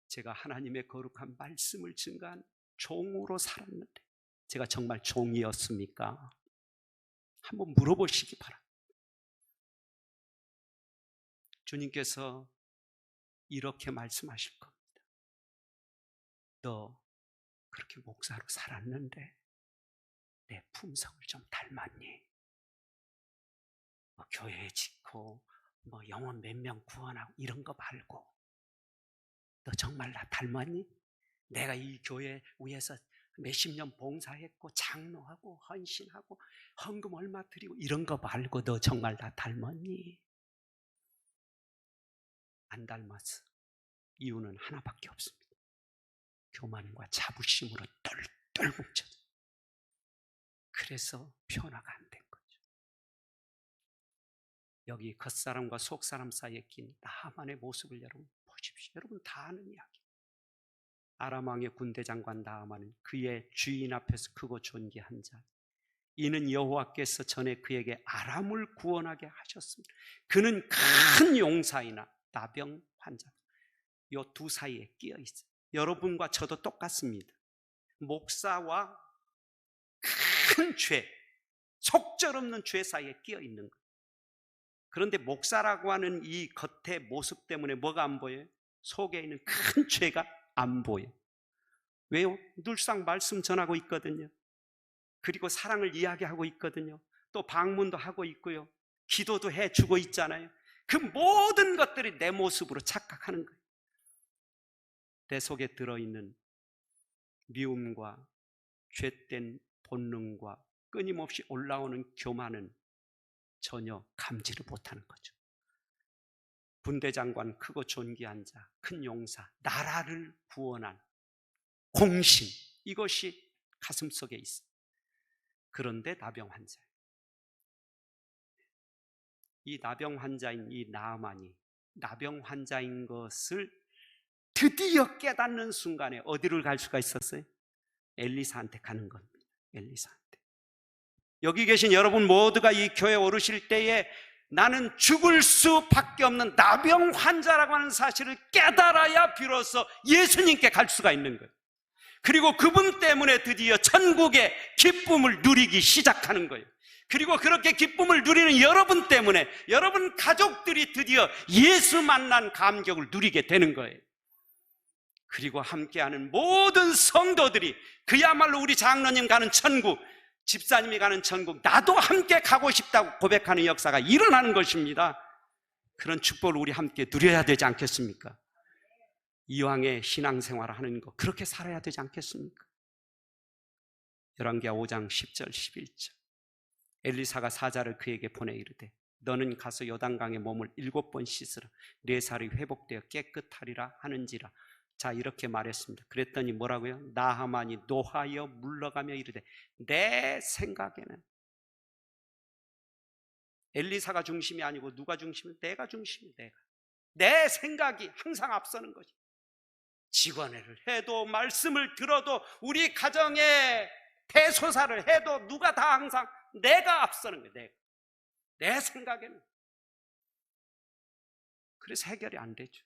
제가 하나님의 거룩한 말씀을 증거한 종으로 살았는데 제가 정말 종이었습니까? 한번 물어보시기 바랍니다. 주님께서 이렇게 말씀하실 겁니다. 너 그렇게 목사로 살았는데 내 품성을 좀 닮았니? 교회에 짓고 영혼 몇 명 구원하고 이런 거 말고 너 정말 나 닮았니? 내가 이 교회 위해서 몇십 년 봉사했고 장로하고 헌신하고 헌금 얼마 드리고 이런 거 말고 너 정말 나 닮았니? 안 닮았어. 이유는 하나밖에 없습니다. 교만과 자부심으로 똘똘 뭉쳐져. 그래서 변화가 안 된 거죠. 여기 겉사람과 속사람 사이에 낀 나하만의 모습을 여러분 보십시오. 여러분 다 아는 이야기. 아람 왕의 군대장관 나하만은 그의 주인 앞에서 크고 존귀한 자. 이는 여호와께서 전에 그에게 아람을 구원하게 하셨습니다. 그는 큰 용사이나 나병 환자. 이 두 사이에 끼어 있어요. 여러분과 저도 똑같습니다. 목사와 큰 죄, 속절없는 죄 사이에 끼어 있는 거예요. 그런데 목사라고 하는 이 겉의 모습 때문에 뭐가 안 보여요? 속에 있는 큰 죄가 안 보여요. 왜요? 늘상 말씀 전하고 있거든요. 그리고 사랑을 이야기하고 있거든요. 또 방문도 하고 있고요. 기도도 해주고 있잖아요. 그 모든 것들이 내 모습으로 착각하는 거예요. 내 속에 들어있는 미움과 죄된 본능과 끊임없이 올라오는 교만은 전혀 감지를 못하는 거죠. 군대장관, 크고 존귀한 자, 큰 용사, 나라를 구원한 공신, 이것이 가슴속에 있어요. 그런데 나병 환자예요. 이 나병 환자인 이 나하만이 나병 환자인 것을 드디어 깨닫는 순간에 어디를 갈 수가 있었어요? 엘리사한테 가는 겁니다. 엘리사한테. 여기 계신 여러분 모두가 이 교회에 오르실 때에 나는 죽을 수밖에 없는 나병 환자라고 하는 사실을 깨달아야 비로소 예수님께 갈 수가 있는 거예요. 그리고 그분 때문에 드디어 천국의 기쁨을 누리기 시작하는 거예요. 그리고 그렇게 기쁨을 누리는 여러분 때문에 여러분 가족들이 드디어 예수 만난 감격을 누리게 되는 거예요. 그리고 함께하는 모든 성도들이 그야말로 우리 장로님 가는 천국, 집사님이 가는 천국, 나도 함께 가고 싶다고 고백하는 역사가 일어나는 것입니다. 그런 축복을 우리 함께 누려야 되지 않겠습니까? 이왕의 신앙생활을 하는 거 그렇게 살아야 되지 않겠습니까? 열왕기하 5장 10절 11절 엘리사가 사자를 그에게 보내 이르되 너는 가서 요단강에 몸을 7번 씻으라 네 살이 회복되어 깨끗하리라 하는지라. 자, 이렇게 말했습니다. 그랬더니 뭐라고요? 나하만이 노하여 물러가며 이르되 내 생각에는 엘리사가 중심이 아니고 누가 중심이면 내가 중심이 내가. 내 생각이 항상 앞서는 거지. 직원회를 해도 말씀을 들어도 우리 가정에 대소사를 해도 누가 다 항상 내가 앞서는 거예요. 내가. 내 생각에는. 그래서 해결이 안 되죠.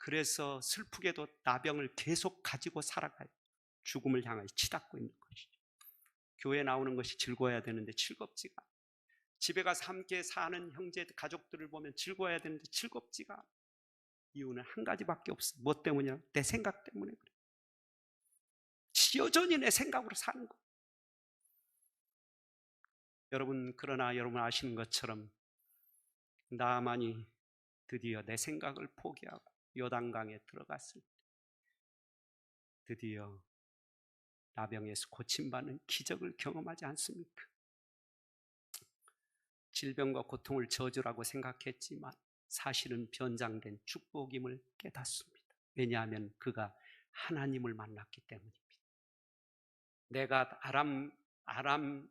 그래서 슬프게도 나병을 계속 가지고 살아가요. 죽음을 향하여 치닫고 있는 것이죠. 교회 나오는 것이 즐거워야 되는데 즐겁지가 않아요. 집에 가서 함께 사는 형제 가족들을 보면 즐거워야 되는데 즐겁지가 않아요. 이유는 한 가지밖에 없어요. 뭐 때문이냐? 내 생각 때문에 그래요. 여전히 내 생각으로 사는 거예요. 여러분, 그러나 여러분 아시는 것처럼 나만이 드디어 내 생각을 포기하고 요단강에 들어갔을 때 드디어 나병에서 고침받는 기적을 경험하지 않습니까? 질병과 고통을 저주라고 생각했지만 사실은 변장된 축복임을 깨닫습니다. 왜냐하면 그가 하나님을 만났기 때문입니다. 내가 아람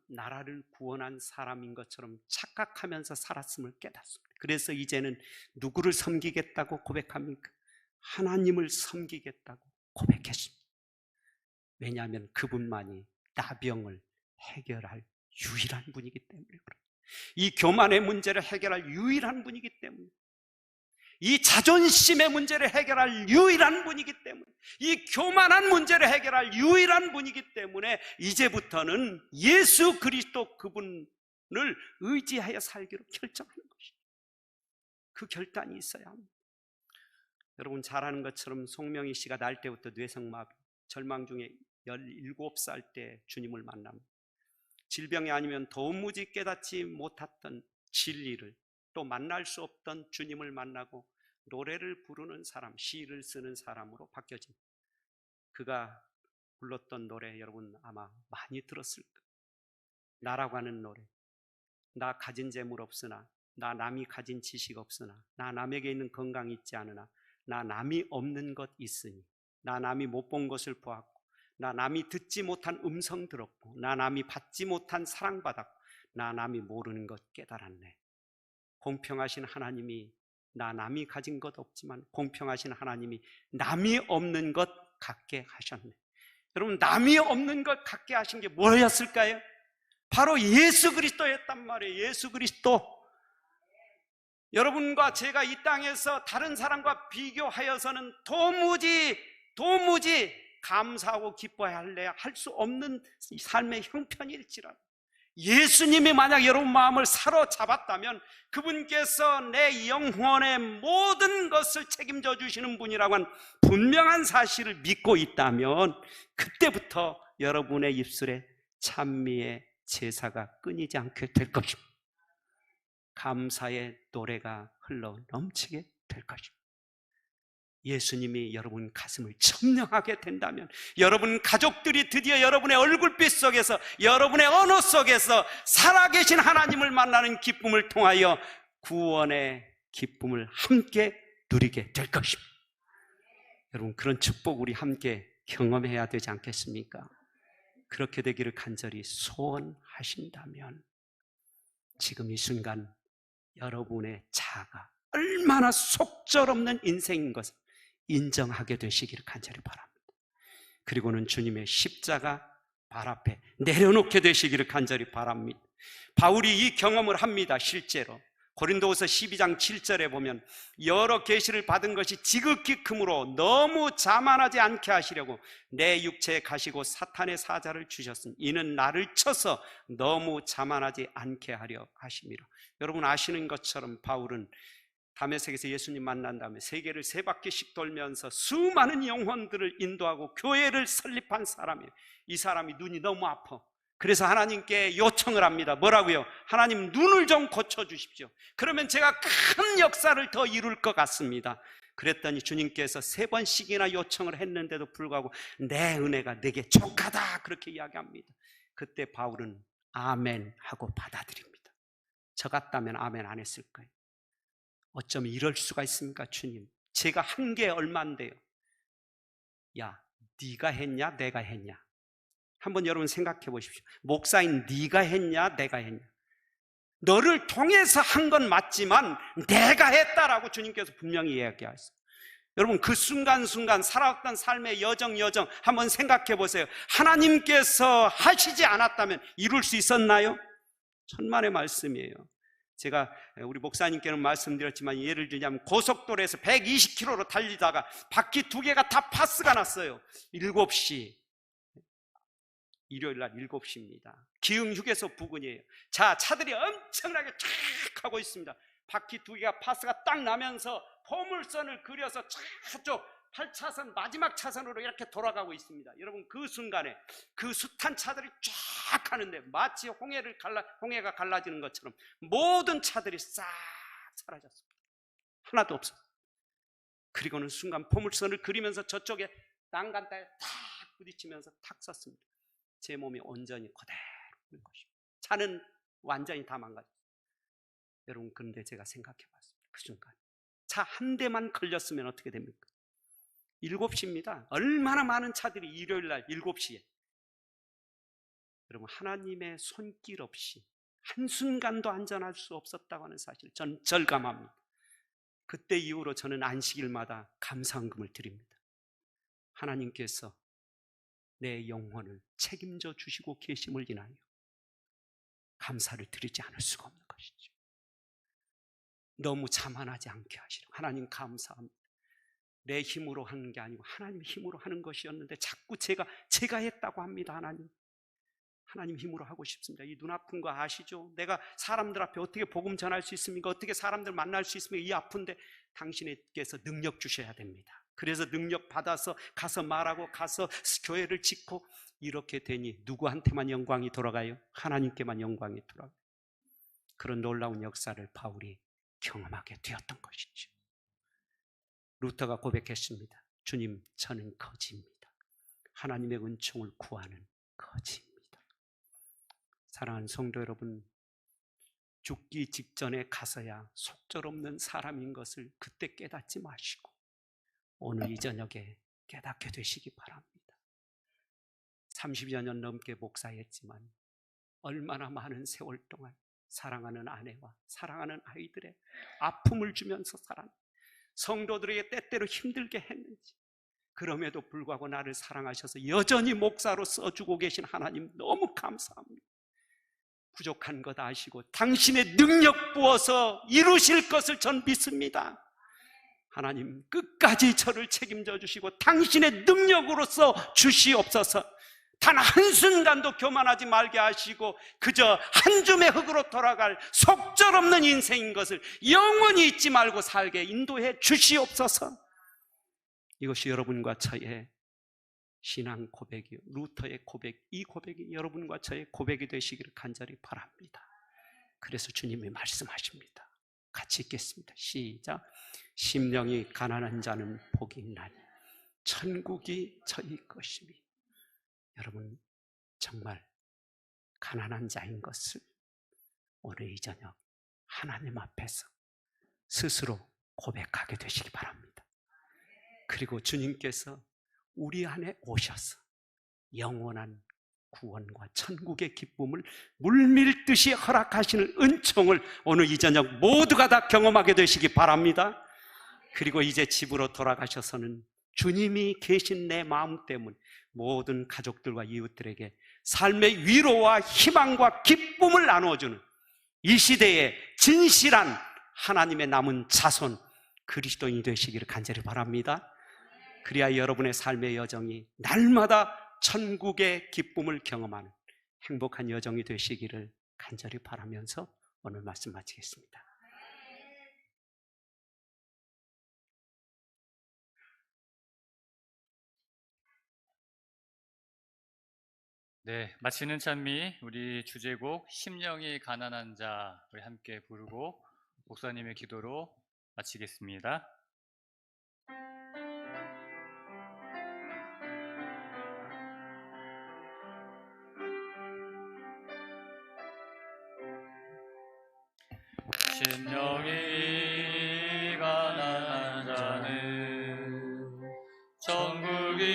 나라를 구원한 사람인 것처럼 착각하면서 살았음을 깨닫습니다. 그래서 이제는 누구를 섬기겠다고 고백합니까? 하나님을 섬기겠다고 고백했습니다. 왜냐하면 그분만이 나병을 해결할 유일한 분이기 때문에 그래요. 이 교만의 문제를 해결할 유일한 분이기 때문에, 이 자존심의 문제를 해결할 유일한 분이기 때문에, 이 교만한 문제를 해결할 유일한 분이기 때문에 이제부터는 예수 그리스도 그분을 의지하여 살기로 결정하는 것이죠. 그 결단이 있어야 합니다. 여러분 잘 아는 것처럼 송명희 씨가 날 때부터 뇌성마비, 절망 중에 17살 때 주님을 만납니다. 질병이 아니면 도무지 깨닫지 못했던 진리를, 또 만날 수 없던 주님을 만나고 노래를 부르는 사람, 시를 쓰는 사람으로 바뀌어집니다. 그가 불렀던 노래 여러분 아마 많이 들었을 거예요. 나라고 하는 노래. 나 가진 재물 없으나, 나 남이 가진 지식 없으나, 나 남에게 있는 건강이 있지 않으나, 나 남이 없는 것 있으니, 나 남이 못 본 것을 보았고, 나 남이 듣지 못한 음성 들었고, 나 남이 받지 못한 사랑받았고, 나 남이 모르는 것 깨달았네. 공평하신 하나님이 나 남이 가진 것 없지만 공평하신 하나님이 남이 없는 것 갖게 하셨네. 여러분 남이 없는 것 갖게 하신 게 뭐였을까요? 바로 예수 그리스도였단 말이에요. 예수 그리스도. 여러분과 제가 이 땅에서 다른 사람과 비교하여서는 도무지 감사하고 기뻐할래야 할 수 없는 삶의 형편일지라도 예수님이 만약 여러분 마음을 사로잡았다면 그분께서 내 영혼의 모든 것을 책임져 주시는 분이라고 한 분명한 사실을 믿고 있다면 그때부터 여러분의 입술에 찬미의 제사가 끊이지 않게 될 것입니다. 감사의 노래가 흘러 넘치게 될 것입니다. 예수님이 여러분 가슴을 점령하게 된다면 여러분 가족들이 드디어 여러분의 얼굴빛 속에서, 여러분의 언어 속에서 살아계신 하나님을 만나는 기쁨을 통하여 구원의 기쁨을 함께 누리게 될 것입니다. 여러분 그런 축복 우리 함께 경험해야 되지 않겠습니까? 그렇게 되기를 간절히 소원하신다면 지금 이 순간 여러분의 자아가 얼마나 속절없는 인생인 것을 인정하게 되시기를 간절히 바랍니다. 그리고는 주님의 십자가 발 앞에 내려놓게 되시기를 간절히 바랍니다. 바울이 이 경험을 합니다. 실제로 고린도후서 12장 7절에 보면 여러 계시를 받은 것이 지극히 크므로 너무 자만하지 않게 하시려고 내 육체에 가시고 사탄의 사자를 주셨으니 이는 나를 쳐서 너무 자만하지 않게 하려 하심이라. 여러분 아시는 것처럼 바울은 다메섹에서 예수님 만난 다음에 세계를 3바퀴씩 돌면서 수많은 영혼들을 인도하고 교회를 설립한 사람이에요. 이 사람이 눈이 너무 아파. 그래서 하나님께 요청을 합니다. 뭐라고요? 하나님 눈을 좀 고쳐주십시오. 그러면 제가 큰 역사를 더 이룰 것 같습니다. 그랬더니 주님께서 3번씩이나 요청을 했는데도 불구하고 내 은혜가 내게 족하다 그렇게 이야기합니다. 그때 바울은 아멘 하고 받아들입니다. 저 같다면 아멘 안 했을 거예요. 어쩌면 이럴 수가 있습니까? 주님, 제가 한 게 얼만데요? 야, 네가 했냐 내가 했냐? 한번 여러분 생각해 보십시오. 목사인 네가 했냐 내가 했냐? 너를 통해서 한 건 맞지만 내가 했다라고 주님께서 분명히 이야기하셨어요. 여러분 그 순간순간 살아왔던 삶의 여정 한번 생각해 보세요. 하나님께서 하시지 않았다면 이룰 수 있었나요? 천만의 말씀이에요. 제가 우리 목사님께는 말씀드렸지만 예를 들자면 고속도로에서 120km로 달리다가 바퀴 2개가 다 파스가 났어요. 7시 일요일 날 7시입니다. 기흥휴게소 부근이에요. 자, 차들이 엄청나게 쫙 하고 있습니다. 바퀴 2개가 파스가 딱 나면서 포물선을 그려서 저쪽 8차선 마지막 차선으로 이렇게 돌아가고 있습니다. 여러분 그 순간에 그 숱한 차들이 쫙 하는데 마치 홍해가 갈라지는 것처럼 모든 차들이 싹 사라졌습니다. 하나도 없어요. 그리고는 순간 포물선을 그리면서 저쪽에 난간다에 탁 부딪히면서 탁 섰습니다. 제 몸이 온전히 그대로 있는 것입니다. 차는 완전히 다 망가졌어요. 여러분 그런데 제가 생각해 봤습니다. 그 순간 차 한 대만 걸렸으면 어떻게 됩니까? 7시입니다. 얼마나 많은 차들이 일요일 날 7시에. 여러분 하나님의 손길 없이 한순간도 안전할 수 없었다고 하는 사실을 전 절감합니다. 그때 이후로 저는 안식일마다 감사헌금을 드립니다. 하나님께서 내 영혼을 책임져 주시고 계심을 인하여 감사를 드리지 않을 수가 없는 것이죠. 너무 자만하지 않게 하시려고 하나님 감사합니다. 내 힘으로 하는 게 아니고 하나님 힘으로 하는 것이었는데 자꾸 제가 했다고 합니다. 하나님 힘으로 하고 싶습니다. 이 눈 아픈 거 아시죠? 내가 사람들 앞에 어떻게 복음 전할 수 있습니까? 어떻게 사람들 만날 수 있습니까? 이 아픈데 당신께서 능력 주셔야 됩니다. 그래서 능력 받아서 가서 말하고 가서 교회를 짓고 이렇게 되니 누구한테만 영광이 돌아가요? 하나님께만 영광이 돌아가요. 그런 놀라운 역사를 바울이 경험하게 되었던 것이죠. 루터가 고백했습니다. 주님, 저는 거지입니다. 하나님의 은총을 구하는 거지입니다. 사랑하는 성도 여러분, 죽기 직전에 가서야 속절없는 사람인 것을 그때 깨닫지 마시고 오늘 이 저녁에 깨닫게 되시기 바랍니다. 30여 년 넘게 목사했지만 얼마나 많은 세월 동안 사랑하는 아내와 사랑하는 아이들의 아픔을 주면서 성도들에게 때때로 힘들게 했는지 그럼에도 불구하고 나를 사랑하셔서 여전히 목사로 써주고 계신 하나님 너무 감사합니다. 부족한 것 아시고 당신의 능력 부어서 이루실 것을 전 믿습니다. 하나님 끝까지 저를 책임져 주시고 당신의 능력으로서 주시옵소서. 단 한순간도 교만하지 말게 하시고 그저 한 줌의 흙으로 돌아갈 속절없는 인생인 것을 영원히 잊지 말고 살게 인도해 주시옵소서. 이것이 여러분과 저의 신앙 고백이요, 루터의 고백, 이 고백이 여러분과 저의 고백이 되시기를 간절히 바랍니다. 그래서 주님이 말씀하십니다. 같이 읽겠습니다. 시작. 심령이 가난한 자는 복이 있나니 천국이 저희 것이니. 여러분 정말 가난한 자인 것을 오늘 이 저녁 하나님 앞에서 스스로 고백하게 되시기 바랍니다. 그리고 주님께서 우리 안에 오셔서 영원한 구원과 천국의 기쁨을 물밀듯이 허락하시는 은총을 오늘 이 저녁 모두가 다 경험하게 되시기 바랍니다. 그리고 이제 집으로 돌아가셔서는 주님이 계신 내 마음 때문에 모든 가족들과 이웃들에게 삶의 위로와 희망과 기쁨을 나누어주는 이 시대의 진실한 하나님의 남은 자손 그리스도인이 되시기를 간절히 바랍니다. 그래야 여러분의 삶의 여정이 날마다 천국의 기쁨을 경험하는 행복한 여정이 되시기를 간절히 바라면서 오늘 말씀 마치겠습니다. 네, 마치는 찬미 우리 주제곡 심령이 가난한 자 우리 함께 부르고 목사님의 기도로 마치겠습니다. 심령이 가난한 자는 천국이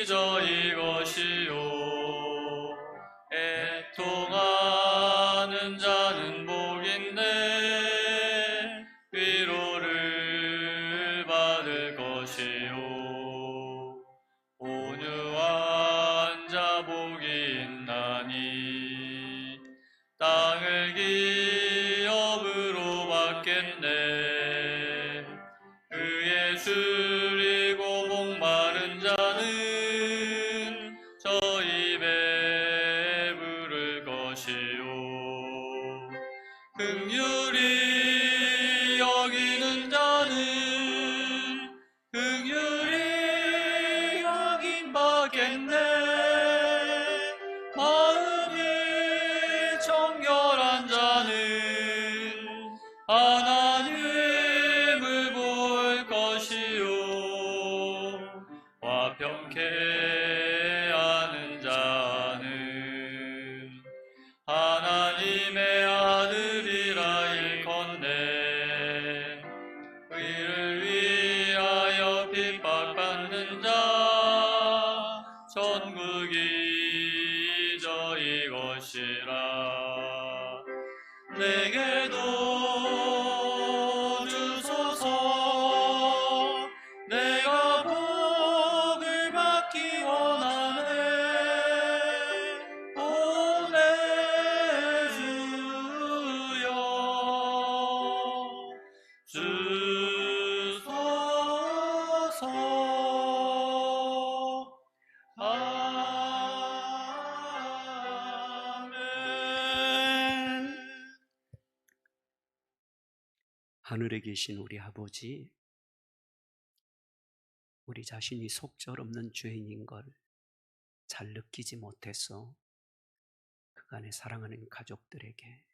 저희 것이요 애통하는 자는 복인데 위로를 받을 것이요 온유한 자 복이 있나니 땅을 기업으로 받겠네. 그의 술이고 목마른 자는 저 입에 부를 것이요 긍휼히 여기는 자는 긍휼히 여김 받겠네. 마음이 정결한 자는 하나님을 볼 것이요 화평케 하는 자는 하나님의 아들이라 일컫네. 의를 위하여 핍박받는 자 천국이 저희 것이라. 내게도 주소서. 내가 복을 받기 원하네. 보내주여 주소서. 아멘. 하늘에 계신 우리 아버지, 우리 자신이 속절없는 죄인인 걸 잘 느끼지 못해서 그간의 사랑하는 가족들에게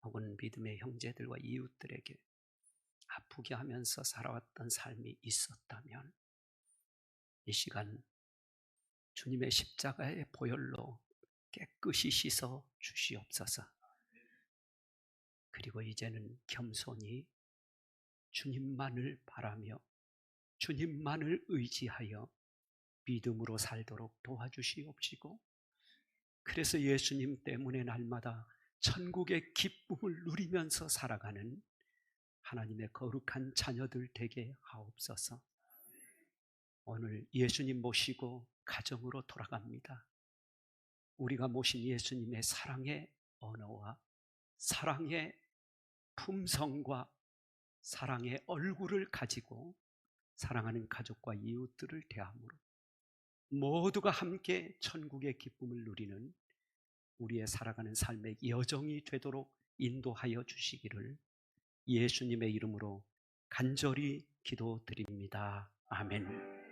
혹은 믿음의 형제들과 이웃들에게 아프게 하면서 살아왔던 삶이 있었다면 이 시간 주님의 십자가의 보혈로 깨끗이 씻어 주시옵소서. 그리고 이제는 겸손히 주님만을 바라며 주님만을 의지하여 믿음으로 살도록 도와주시옵시고, 그래서 예수님 때문에 날마다 천국의 기쁨을 누리면서 살아가는 하나님의 거룩한 자녀들 되게 하옵소서. 오늘 예수님 모시고 가정으로 돌아갑니다. 우리가 모신 예수님의 사랑의 언어와 사랑의 품성과 사랑의 얼굴을 가지고 사랑하는 가족과 이웃들을 대함으로 모두가 함께 천국의 기쁨을 누리는 우리의 살아가는 삶의 여정이 되도록 인도하여 주시기를 예수님의 이름으로 간절히 기도드립니다. 아멘.